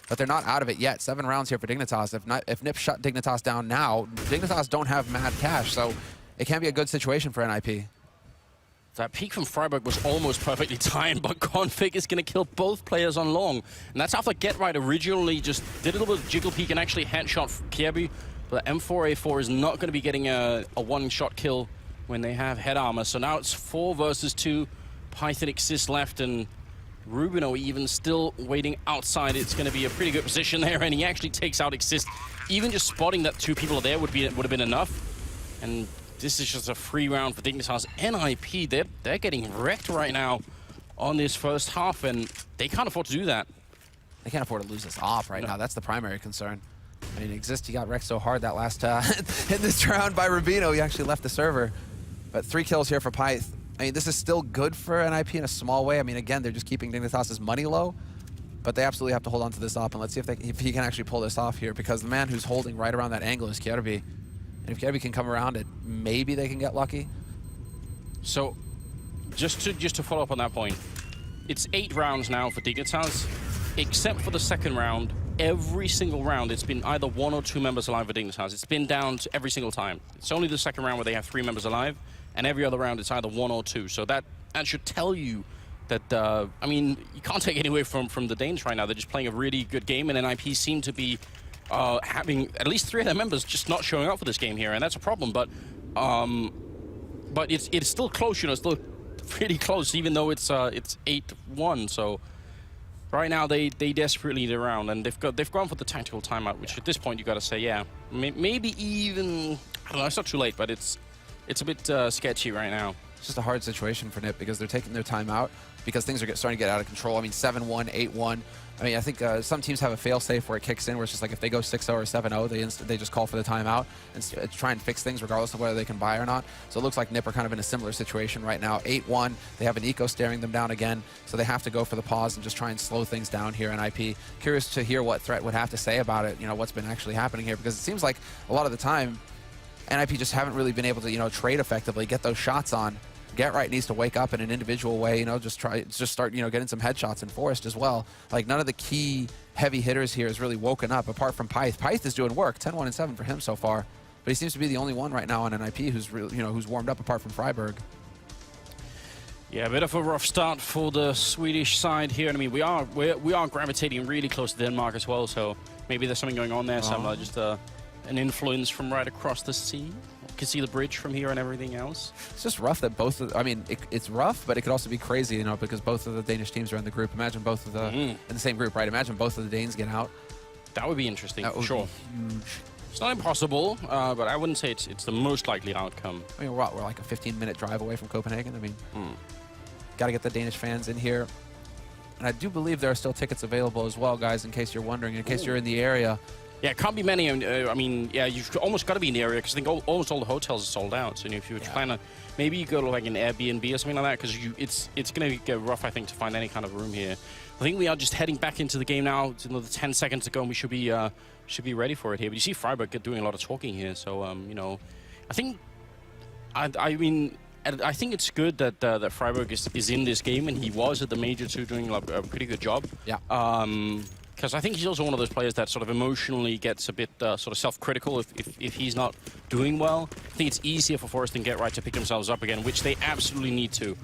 but they're not out of it yet. 7 rounds here for Dignitas. If NiP shut Dignitas down now, Dignitas don't have mad cash, so it can be a good situation for NiP. That peek from Freiburg was almost perfectly timed, but Config is going to kill both players on long. And that's after Get Right originally just did a little bit of jiggle peek and actually headshot Kjaerbye. But M4A4 is not going to be getting a one-shot kill when they have head armor. So now it's 4 versus 2. Python exists left, and Rubino even still waiting outside. It's going to be a pretty good position there, and he actually takes out Exist. Even just spotting that 2 people are there would have been enough. And this is just a free round for Dignitas. NiP, they're getting wrecked right now on this first half, and they can't afford to do that. They can't afford to lose this off right now. That's the primary concern. I mean, Exist, he got wrecked so hard that last in this round by Rubino. He actually left the server. But 3 kills here for Pyth. I mean, this is still good for NiP in a small way. I mean, again, they're just keeping Dignitas' money low. But they absolutely have to hold on to this op, and let's see if he can actually pull this off here, because the man who's holding right around that angle is Kjaerbye. And if Kjaerbye can come around it, maybe they can get lucky. So, just to follow up on that point, it's 8 rounds now for Dignitas, except for the second round. Every single round, it's been either 1 or 2 members alive for Dignitas. It's been down to every single time. It's only the second round where they have 3 members alive, and every other round it's either 1 or 2. So that should tell you that, I mean, you can't take any away from the Danes right now. They're just playing a really good game, and NiP seem to be having at least 3 of their members just not showing up for this game here, and that's a problem. But it's still close, you know, still pretty close, even though it's 8-1. So right now they desperately need a round, and they've gone for the tactical timeout, which at this point you got to say, yeah, maybe even, I don't know, it's not too late, but it's a bit sketchy right now. It's just a hard situation for NiP because they're taking their time out because things are starting to get out of control. I mean, 7-1, 8-1. I mean, I think some teams have a fail-safe where it kicks in, where it's just like if they go 6-0 or 7-0, they just call for the timeout and try and fix things regardless of whether they can buy or not. So it looks like NiP are kind of in a similar situation right now. 8-1, they have an eco staring them down again, so they have to go for the pause and just try and slow things down here. NiP, curious to hear what Threat would have to say about it, you know, what's been actually happening here, because it seems like a lot of the time, NiP just haven't really been able to, you know, trade effectively, get those shots on. Get Right needs to wake up in an individual way, you know, just start, you know, getting some headshots in Forest as well. Like, none of the key heavy hitters here has really woken up, apart from Pyth. Pyth is doing work, 10-1-7 for him so far, but he seems to be the only one right now on NiP who's really, you know, who's warmed up apart from Freiburg. Yeah, a bit of a rough start for the Swedish side here. I mean, we are gravitating really close to Denmark as well, so maybe there's something going on there. Some just an influence from right across the sea. You can see the bridge from here and everything else. It's just rough that both of, I mean, it's rough, but it could also be crazy, you know, because both of the Danish teams are in the group. Imagine both of the, in the same group, right? Imagine both of the Danes get out. That would be interesting, That for would sure. be huge. It's not impossible, but I wouldn't say it's the most likely outcome. I mean, we're like a 15-minute drive away from Copenhagen. I mean, got to get the Danish fans in here. And I do believe there are still tickets available as well, guys, in case you're wondering, in case you're in the area. Yeah, it can't be many. I mean, yeah, you've almost got to be in the area because I think almost all the hotels are sold out. So if you were trying to, maybe you go to like an Airbnb or something like that, because it's going to get rough, I think, to find any kind of room here. I think we are just heading back into the game now. It's another 10 seconds to go, and we should be ready for it here. But you see Freiburg doing a lot of talking here, so you know, I think, I mean, I think it's good that that Freiburg is in this game, and he was at the Major 2 doing a pretty good job. Yeah. Because I think he's also one of those players that sort of emotionally gets a bit sort of self-critical if he's not doing well. I think it's easier for Forest and Get Right to pick themselves up again, which they absolutely need to.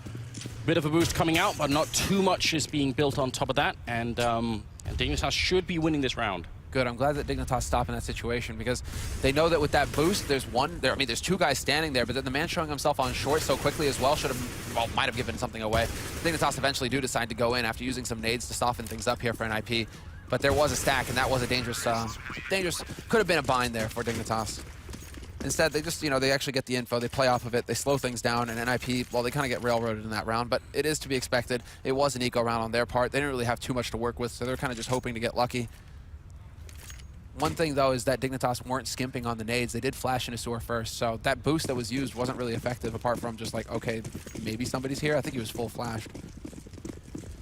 Bit of a boost coming out, but not too much is being built on top of that, and Dignitas should be winning this round. Good. I'm glad that Dignitas stopped in that situation because they know that with that boost, there's one there. I mean, there's two guys standing there, but then the man showing himself on short so quickly as well should have, well, might have given something away. Dignitas eventually do decide to go in after using some nades to soften things up here for NiP. But there was a stack, and that was a dangerous, could have been a bind there for Dignitas. Instead, they just, they actually get the info, they play off of it, they slow things down, and NiP, well, they kind of get railroaded in that round, but it is to be expected. It was an eco round on their part. They didn't really have too much to work with, so they're kind of just hoping to get lucky. One thing, though, is that Dignitas weren't skimping on the nades. They did flash into sewer first, so that boost that was used wasn't really effective, apart from just like, okay, maybe somebody's here. I think he was full flashed.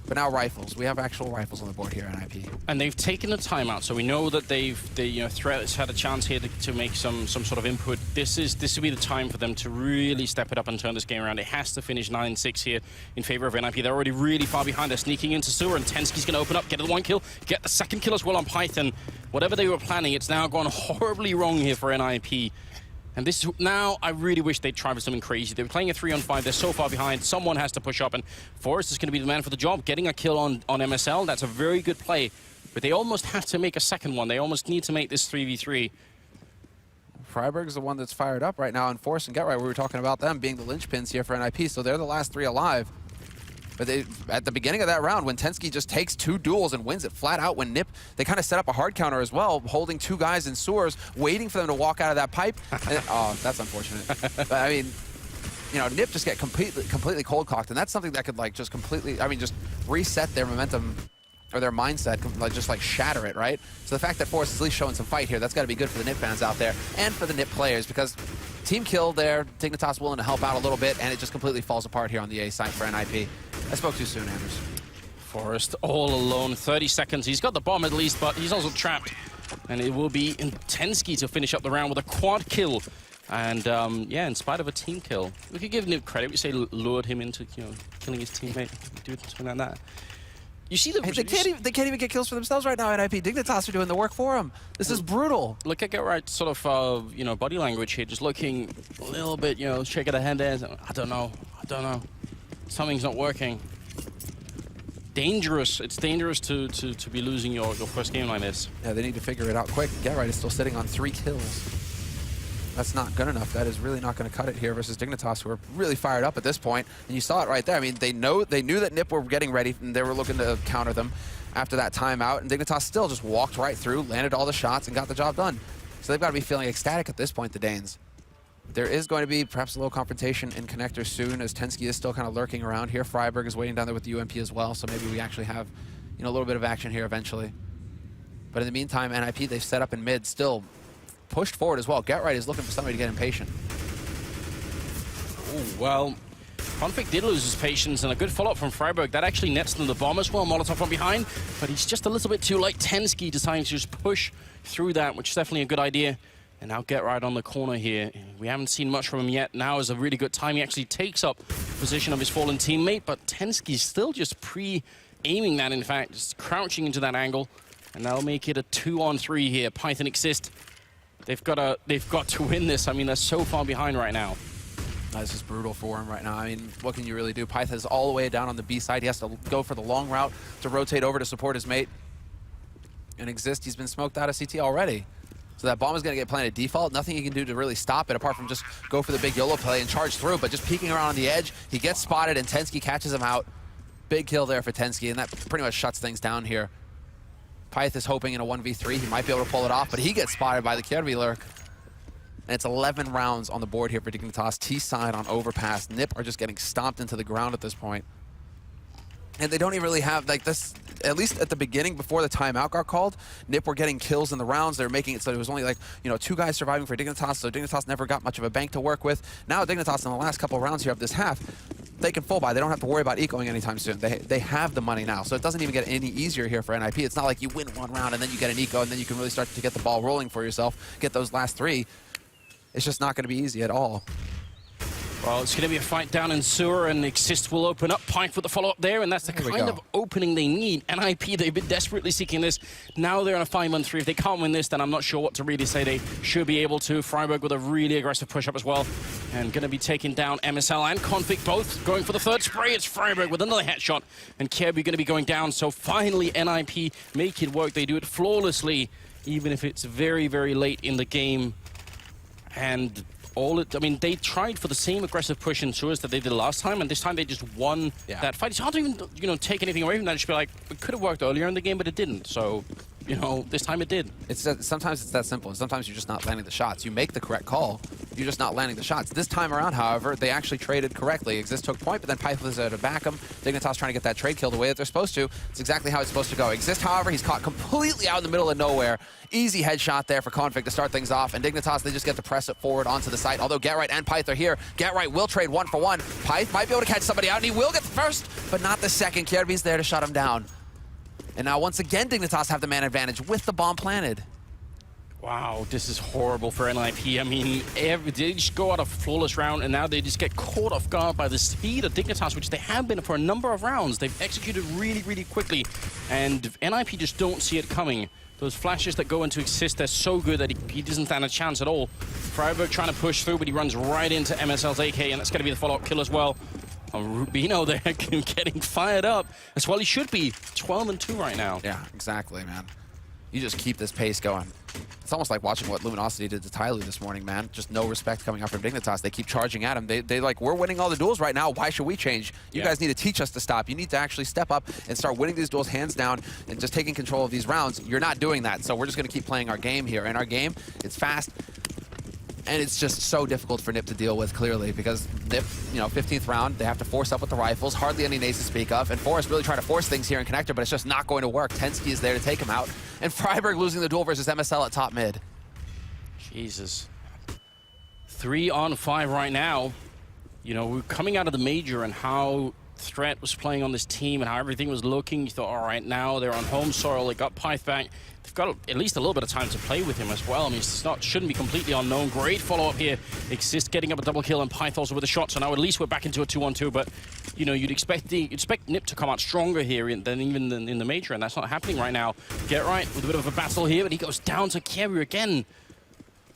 But now rifles. We have actual rifles on the board here at NiP. And they've taken a timeout, so we know that Threat has had a chance here to make some sort of input. This will be the time for them to really step it up and turn this game around. It has to finish 9-6 here in favor of NiP. They're already really far behind. They're sneaking into sewer, and Tensky's going to open up, get the one kill, get the second kill as well on Python. Whatever they were planning, it's now gone horribly wrong here for NiP. And this now, I really wish they'd try for something crazy. They were playing a 3-on-5. They're so far behind. Someone has to push up, and Forrest is going to be the man for the job. Getting a kill on MSL, that's a very good play. But they almost have to make a second one. They almost need to make this 3v3. Freiburg's the one that's fired up right now, and Forrest and GetRight, we were talking about them being the linchpins here for NiP, so they're the last three alive. But at the beginning of that round, when Tensky just takes two duels and wins it flat out, when NiP, they kind of set up a hard counter as well, holding two guys in sewers, waiting for them to walk out of that pipe. And, oh, that's unfortunate. But I mean, NiP just get completely cold cocked, and that's something that could just completely, just reset their momentum or their mindset, just shatter it, right? So the fact that Forrest is at least showing some fight here, that's got to be good for the NiP fans out there and for the NiP players, because team kill there, Dignitas willing to help out a little bit, and it just completely falls apart here on the A side for NiP. I spoke too soon, Anders. Forrest all alone, 30 seconds. He's got the bomb at least, but he's also trapped. And it will be Tensky to finish up the round with a quad kill. And yeah, in spite of a team kill. We could give NiP credit. We say lured him into killing his teammate. Do something like that. You see they can't even get kills for themselves right now, NiP. Dignitas are doing the work for them. This is brutal. Look at GetRight sort of, body language here, just looking a little bit, shaking their head there. I don't know. Something's not working. Dangerous. It's dangerous to be losing your first game like this. Yeah, they need to figure it out quick. GetRight is still sitting on 3 kills. That's not good enough. That is really not going to cut it here versus Dignitas, who are really fired up at this point. And you saw it right there. I mean, they knew that NiP were getting ready, and they were looking to counter them after that timeout. And Dignitas still just walked right through, landed all the shots, and got the job done. So they've got to be feeling ecstatic at this point, the Danes. There is going to be perhaps a little confrontation in connector soon, as Tensky is still kind of lurking around here. Freiburg is waiting down there with the UMP as well, so maybe we actually have a little bit of action here eventually. But in the meantime, NiP, they've set up in mid, still pushed forward as well. GetRight is looking for somebody to get impatient. Ooh, well, Conflict did lose his patience, and a good follow-up from Freiburg. That actually nets them the bomb as well. Molotov from behind, but he's just a little bit too late. Tensky deciding to just push through that, which is definitely a good idea. And now GetRight on the corner here. We haven't seen much from him yet. Now is a really good time. He actually takes up position of his fallen teammate, but Tensky's still just pre-aiming that, in fact, just crouching into that angle. And that'll make it a 2-on-3 here. Python exist. They've got to win this. I mean, they're so far behind right now. This is brutal for him right now. I mean, what can you really do? Python is all the way down on the B side. He has to go for the long route to rotate over to support his mate. And Exist, he's been smoked out of CT already. So that bomb is going to get planted default. Nothing he can do to really stop it apart from just go for the big YOLO play and charge through. But just peeking around on the edge, he gets spotted and Tensky catches him out. Big kill there for Tensky, and that pretty much shuts things down here. Pyth is hoping in a 1v3 he might be able to pull it off, but he gets spotted by the Kjærby lurk. And it's 11 rounds on the board here for Dignitas. T-side on overpass. NiP are just getting stomped into the ground at this point. And they don't even really have, this, at least at the beginning, before the timeout got called, NiP were getting kills in the rounds. They were making it so it was only 2 guys surviving for Dignitas, so Dignitas never got much of a bank to work with. Now Dignitas in the last couple of rounds here of this half, they can full buy. They don't have to worry about ecoing anytime soon. They have the money now, so it doesn't even get any easier here for NiP. It's not like you win one round and then you get an eco and then you can really start to get the ball rolling for yourself, get those last 3. It's just not going to be easy at all. Well, it's going to be a fight down in sewer, and Exist will open up. Pyth with the follow-up there, and that's the kind of opening they need. NiP, they've been desperately seeking this. Now they're on a 5-on-3. If they can't win this, then I'm not sure what to really say. They should be able to. Freiburg with a really aggressive push-up as well, and going to be taking down MSL and Config, both going for the third spray. It's Freiburg with another headshot, and Kjærby going to be going down. So finally, NiP make it work. They do it flawlessly. even if it's very, very late in the game. And I mean, they tried for the same aggressive push in sewers that they did last time, and this time they just won that fight. It's hard to even, you know, take anything away from that. Just be like, it could have worked earlier in the game, but it didn't. So, you know, this time it did. Sometimes it's that simple, and sometimes you're just not landing the shots. You make the correct call, you're just not landing the shots. This time around, however, they actually traded correctly. Exist took point, but then Pyth was there to back him. Dignitas trying to get that trade kill the way that they're supposed to. It's exactly how it's supposed to go. Exist, however, he's caught completely out in the middle of nowhere. Easy headshot there for Config to start things off, and Dignitas, they just get to press it forward onto the site. Although GetRight and Pyth are here, GetRight will trade 1-for-1. Pyth might be able to catch somebody out, and he will get the first, but not the second. Kirby's there to shut him down. And now, once again, Dignitas have the man advantage with the bomb planted. Wow, this is horrible for NiP. I mean, they just go out a flawless round, and now they just get caught off guard by the speed of Dignitas, which they have been for a number of rounds. They've executed really, really quickly, and NiP just don't see it coming. Those flashes that go into Exist, they're so good that he doesn't stand a chance at all. Freiburg trying to push through, but he runs right into MSL's AK, and that's going to be the follow-up kill as well. Rubino there getting fired up. That's what he should be. 12-2 right now. Yeah, exactly, man. You just keep this pace going. It's almost like watching what Luminosity did to Tyloo this morning, man. Just no respect coming up from Dignitas. They keep charging at him. They like, we're winning all the duels right now. Why should we change? You guys need to teach us to stop. You need to actually step up and start winning these duels hands down and just taking control of these rounds. You're not doing that, so we're just going to keep playing our game here. And our game, it's fast. And it's just so difficult for NiP to deal with, clearly, because NiP, you know, 15th round, they have to force up with the rifles, hardly any nades to speak of, and Forrest really trying to force things here in Connector, but it's just not going to work. Tensky is there to take him out, and Freiburg losing the duel versus MSL at top mid. Jesus. 3-on-5 right now. You know, we're coming out of the major and how Threat was playing on this team and how everything was looking. You thought, all right, now they're on home soil, they got Pyth back. They've got at least a little bit of time to play with him as well. I mean, shouldn't be completely unknown. Great follow-up here. Exist getting up a double kill and Pyth also with a shot. So now at least we're back into a 2-on-2. But, you know, you'd expect NiP to come out stronger here than even in the major, and that's not happening right now. GetRight with a bit of a battle here, but he goes down to Kerry again.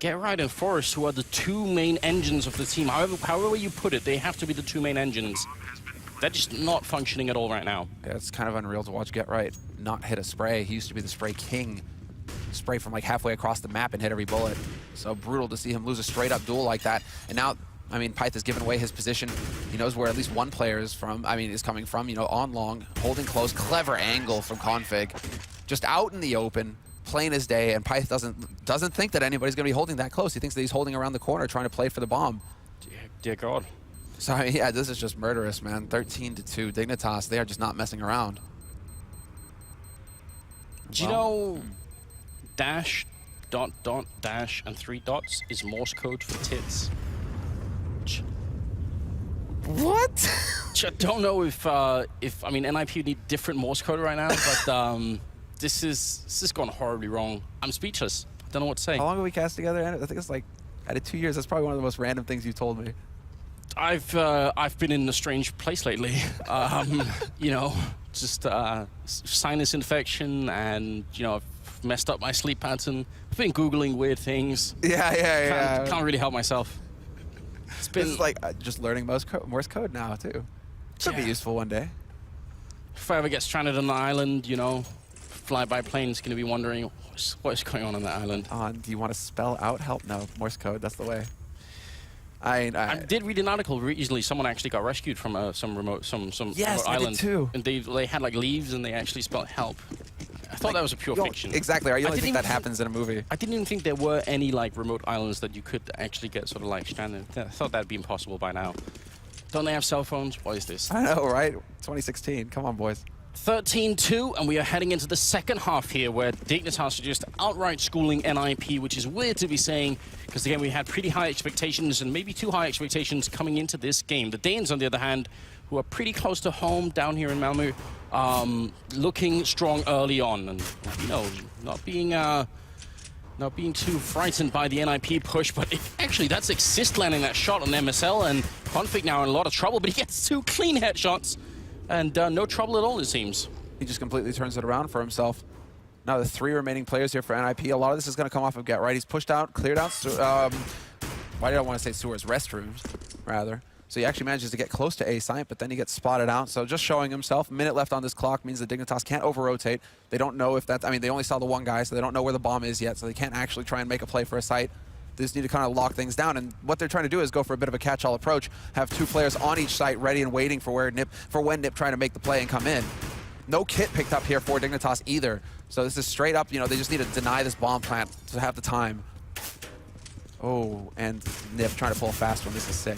GetRight and Forrest, who are the two main engines of the team. However you put it, they have to be the two main engines. They're just not functioning at all right now. Yeah, it's kind of unreal to watch GetRight not hit a spray. He used to be the spray king. Spray from like halfway across the map and hit every bullet. So brutal to see him lose a straight-up duel like that. And now, I mean, Pyth has given away his position. He knows where at least one player is coming from, you know, on long, holding close. Clever angle from Config. Just out in the open, plain as day, and Pyth doesn't think that anybody's going to be holding that close. He thinks that he's holding around the corner trying to play for the bomb. Dear God. So, I mean, yeah, this is just murderous, man. 13-2. Dignitas, they are just not messing around. Do you know dash, dot, dash, and 3 dots is Morse code for tits? What? I don't know if I mean, NiP need different Morse code right now, but this is gone horribly wrong. I'm speechless. I don't know what to say. How long have we cast together? I think it's like, out of 2 years, that's probably one of the most random things you've told me. I've been in a strange place lately. You know, just sinus infection, and you know, I've messed up my sleep pattern. I've been Googling weird things. Yeah. Can't really help myself. It's been This is like just learning Morse code now too. Could be useful one day. If I ever get stranded on an island, you know, fly-by plane's going to be wondering what is going on that island. Do you want to spell out help? No, Morse code. That's the way. I did read an article recently. Someone actually got rescued from some remote yes, remote island. I did too. And they had like leaves, and they actually spelled help. I thought that was a pure fiction. Exactly. You only think that happens in a movie. I didn't even think there were any like remote islands that you could actually get sort of like stranded. I thought that'd be impossible by now. Don't they have cell phones? What is this? I know, right? 2016. Come on, boys. 13-2, and we are heading into the second half here, where Dignitas are just outright schooling NiP, which is weird to be saying, because again, we had pretty high expectations, and maybe too high expectations coming into this game. The Danes, on the other hand, who are pretty close to home down here in Malmö, looking strong early on, and you know, not being too frightened by the NiP push, but actually that's Exist landing that shot on MSL, and Config now in a lot of trouble, but he gets 2 clean headshots. And no trouble at all, it seems. He just completely turns it around for himself. Now the 3 remaining players here for NiP. A lot of this is going to come off of GetRight. He's pushed out, cleared out. Why did I want to say sewers? Restrooms, rather. So he actually manages to get close to A site, but then he gets spotted out. So just showing himself. A minute left on this clock means the Dignitas can't over-rotate. They don't know if that, I mean, they only saw the one guy, so they don't know where the bomb is yet, so they can't actually try and make a play for a site. They just need to kind of lock things down, and what they're trying to do is go for a bit of a catch-all approach, have 2 players on each site ready and waiting for when NiP trying to make the play and come in. No kit picked up here for Dignitas either. So this is straight up, you know, they just need to deny this bomb plant to have the time. Oh, and NiP trying to pull a fast one. This is sick.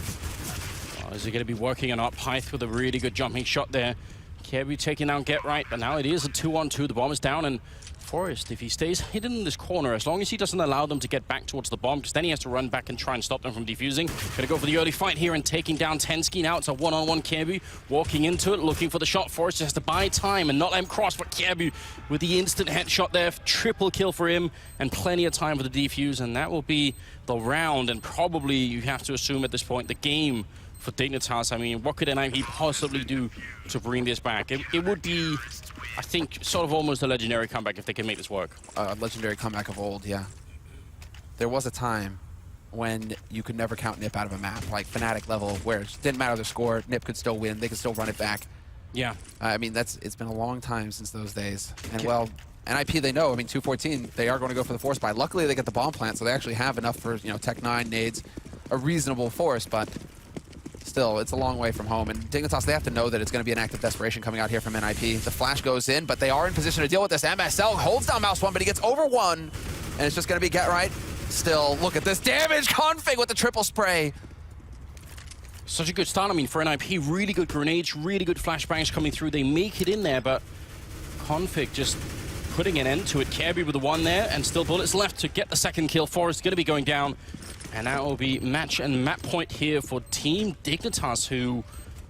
Is he going to be working on up Pyth with a really good jumping shot there? Kjaerbye taking down Get Right, but now it is a 2-on-2. The bomb is down, and Forrest, if he stays hidden in this corner, as long as he doesn't allow them to get back towards the bomb, because then he has to run back and try and stop them from defusing. Gonna go for the early fight here and taking down Tensky. Now it's a one-on-one Kjaerbye walking into it, looking for the shot. Forrest has to buy time and not let him cross, but Kjaerbye with the instant headshot there, triple kill for him, and plenty of time for the defuse, and that will be the round, and probably, you have to assume at this point, the game for Dignitas. I mean, what could NiP possibly do to bring this back? It would be, I think, sort of almost a legendary comeback if they can make this work. A legendary comeback of old, yeah. There was a time when you could never count NiP out of a map, like Fnatic level, where it didn't matter the score, NiP could still win, they could still run it back. Yeah. I mean, it's been a long time since those days. And well, NiP, they know, I mean, 214, they are going to go for the force buy. Luckily, they get the bomb plant, so they actually have enough for, you know, Tech 9, nades, a reasonable force, but still, it's a long way from home. And Dignitas, they have to know that it's going to be an act of desperation coming out here from NiP. The flash goes in, but they are in position to deal with this. MSL holds down Mouse 1, but he gets over 1, and it's just going to be Get Right. Still, look at this damage. Config with the triple spray. Such a good start, I mean, for NiP. Really good grenades, really good flashbangs coming through. They make it in there, but Config just putting an end to it. Kjaerbye with the 1 there, and still bullets left to get the second kill. Forrest going to be going down. And that will be match and map point here for Team Dignitas, who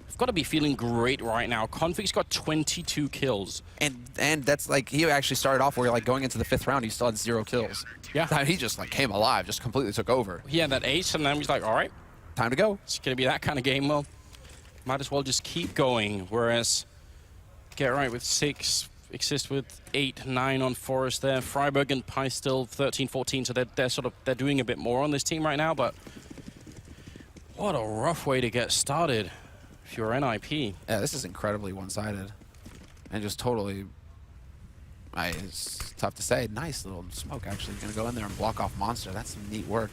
have got to be feeling great right now. Config's got 22 kills. And that's like, he actually started off where like going into the 5th round, he still had 0 kills. Yeah. He just like came alive, just completely took over. He had that ace, and then he's like, all right, Time to go. it's going to be that kind of game. Well, might as well just keep going. Whereas Get Right with 6, Exist with 8, 9 on Forest there. Freiburg and Pi still 13, 14, so they're doing a bit more on this team right now, but what a rough way to get started if you're NiP. Yeah, this is incredibly one-sided. And just totally, it's tough to say. Nice little smoke, actually. Gonna go in there and block off Monster. That's some neat work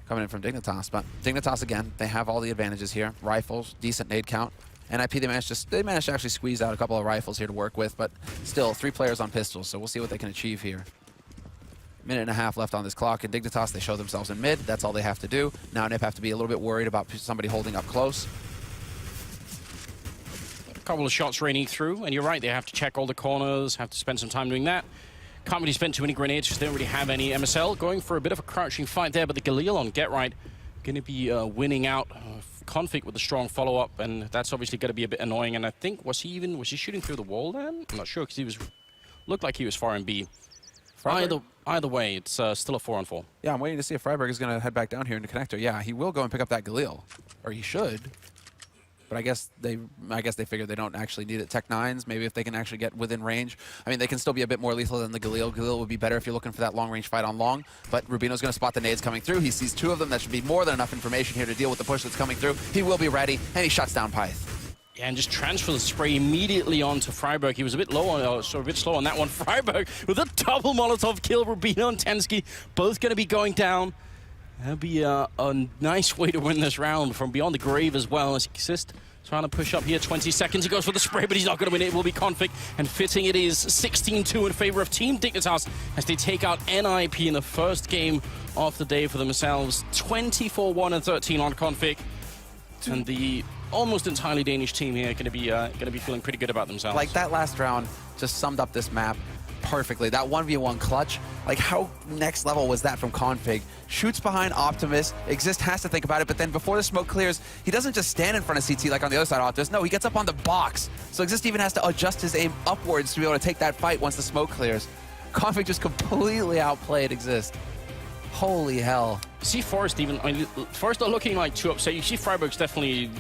coming in from Dignitas. But Dignitas, again, they have all the advantages here. Rifles, decent nade count. NiP, they managed to actually squeeze out a couple of rifles here to work with, but still, 3 players on pistols, so we'll see what they can achieve here. Minute and a half left on this clock, and Dignitas, they show themselves in mid. That's all they have to do. Now NiP have to be a little bit worried about somebody holding up close. A couple of shots raining through, and you're right, they have to check all the corners, have to spend some time doing that. Can't really spend too many grenades because they don't really have any. MSL going for a bit of a crouching fight there, but the Galil on Get Right going to be winning out. Config with a strong follow-up, and that's obviously going to be a bit annoying. And I think, was he shooting through the wall then? I'm not sure, because looked like he was far in B. Either way, it's still a 4-on-4. Yeah, I'm waiting to see if Freiburg is going to head back down here into connector. Yeah, he will go and pick up that Galil, or he should. But I guess they figured they don't actually need it. Tech 9s, maybe if they can actually get within range. I mean, they can still be a bit more lethal than the Galil. Galil would be better if you're looking for that long-range fight on long. But Rubino's going to spot the nades coming through. He sees 2 of them. That should be more than enough information here to deal with the push that's coming through. He will be ready, and he shuts down Pyth. Yeah, and just transfer the spray immediately onto Freiburg. He was a bit low on, a bit slow on that one. Freiburg with a double Molotov kill. Rubino and Tensky both going to be going down. That'll be a nice way to win this round from beyond the grave as well. As Exist trying to push up here, 20 seconds. He goes for the spray, but he's not going to win it. It will be Config, and fitting it is 16-2 in favor of Team Dignitas as they take out NiP in the first game of the day for themselves. 24-1 and 13 on Config, and the almost entirely Danish team here going to be feeling pretty good about themselves. Like, that last round just summed up this map perfectly. That 1v1 clutch, like, how next level was that from Config? Shoots behind Optimus. Exist has to think about it, but then before the smoke clears, he doesn't just stand in front of CT like on the other side of Optimus. No, he gets up on the box. So Exist even has to adjust his aim upwards to be able to take that fight once the smoke clears. Config just completely outplayed Exist. Holy hell. See Forest even. I mean, Forest not looking like too upset. You see Freiburg's definitely,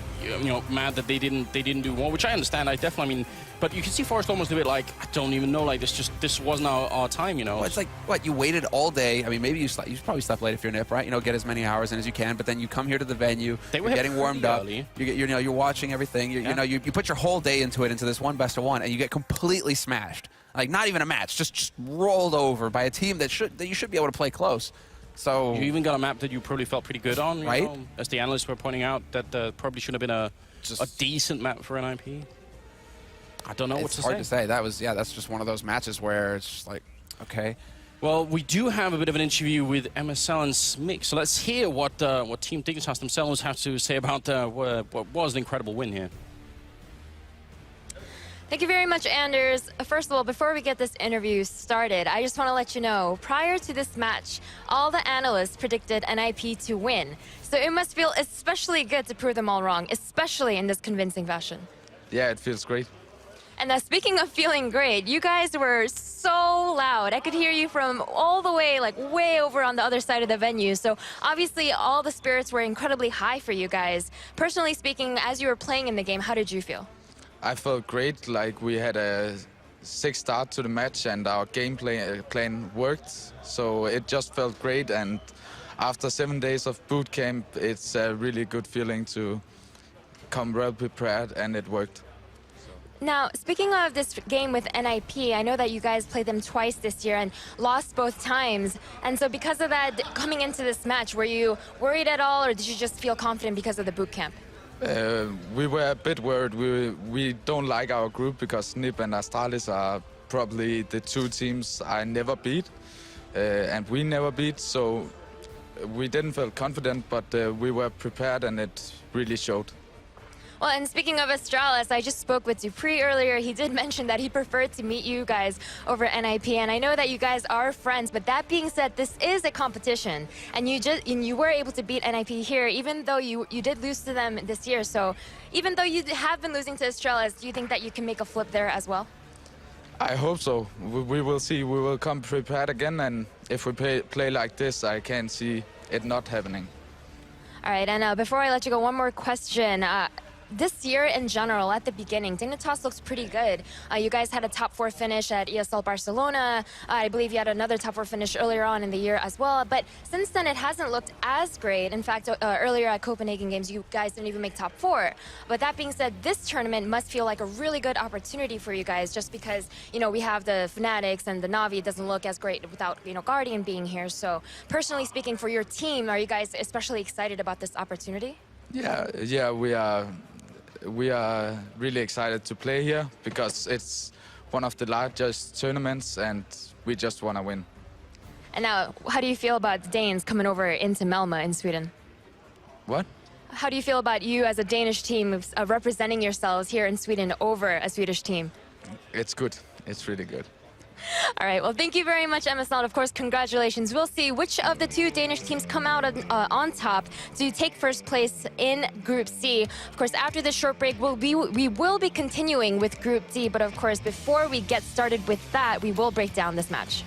mad that they didn't do more, which I understand. I mean, but you can see Forest almost a bit like, I don't even know, like this wasn't our time, Well, it's like, what, you waited all day. I mean, maybe you probably slept late if you're NiP, right? Get as many hours in as you can, but then you come here to the venue, you're getting warmed up, you're watching everything, you put your whole day into this one best of one, and you get completely smashed. Like, not even a match, just rolled over by a team that you should be able to play close. So you even got a map that you probably felt pretty good on, right? As the analysts were pointing out, that probably should have been a decent map for NiP. I don't know what to say. It's hard to say. That's just one of those matches where it's just like, okay. Well, we do have a bit of an interview with MSL and Smick, so let's hear what Team Dignitas themselves have to say about what was an incredible win here. Thank you very much, Anders. First of all, before we get this interview started, I just want to let you know, prior to this match, all the analysts predicted NiP to win. So it must feel especially good to prove them all wrong, especially in this convincing fashion. Yeah, it feels great. And speaking of feeling great, you guys were so loud. I could hear you from all the way, like way over on the other side of the venue. So obviously all the spirits were incredibly high for you guys. Personally speaking, as you were playing in the game, how did you feel? I felt great, like we had a sick start to the match and our game plan worked. So it just felt great, and after 7 days of boot camp, it's a really good feeling to come well prepared, and it worked. Now, speaking of this game with NiP, I know that you guys played them twice this year and lost both times. And so because of that, coming into this match, were you worried at all, or did you just feel confident because of the boot camp? We were a bit worried. We don't like our group because NiP and Astralis are probably the two teams I never beat, and we never beat. So we didn't feel confident, but we were prepared, and it really showed. Well, and speaking of Astralis, I just spoke with Dupree earlier. He did mention that he preferred to meet you guys over NiP, and I know that you guys are friends, but that being said, this is a competition, and you were able to beat NiP here, even though you did lose to them this year. So even though you have been losing to Astralis, do you think that you can make a flip there as well? I hope so. We will see. We will come prepared again, and if we play like this, I can't see it not happening. All right, and before I let you go, one more question. This year in general, at the beginning, Dignitas looks pretty good. You guys had a top 4 finish at ESL Barcelona. I believe you had another top 4 finish earlier on in the year as well. But since then, it hasn't looked as great. In fact, earlier at Copenhagen Games, you guys didn't even make top 4. But that being said, this tournament must feel like a really good opportunity for you guys, just because, we have the Fanatics and the Na'Vi. It doesn't look as great without, Guardian being here. So personally speaking, for your team, are you guys especially excited about this opportunity? Yeah, we are really excited to play here because it's one of the largest tournaments, and we just want to win. And now, how do you feel about the Danes coming over into Malmö in Sweden? What? How do you feel about you as a Danish team representing yourselves here in Sweden over a Swedish team? It's good. It's really good. All right, well, thank you very much, MSL. Of course, congratulations. We'll see which of the 2 Danish teams come out on top to take first place in Group C. Of course, after this short break, we will be continuing with Group D. But of course, before we get started with that, we will break down this match.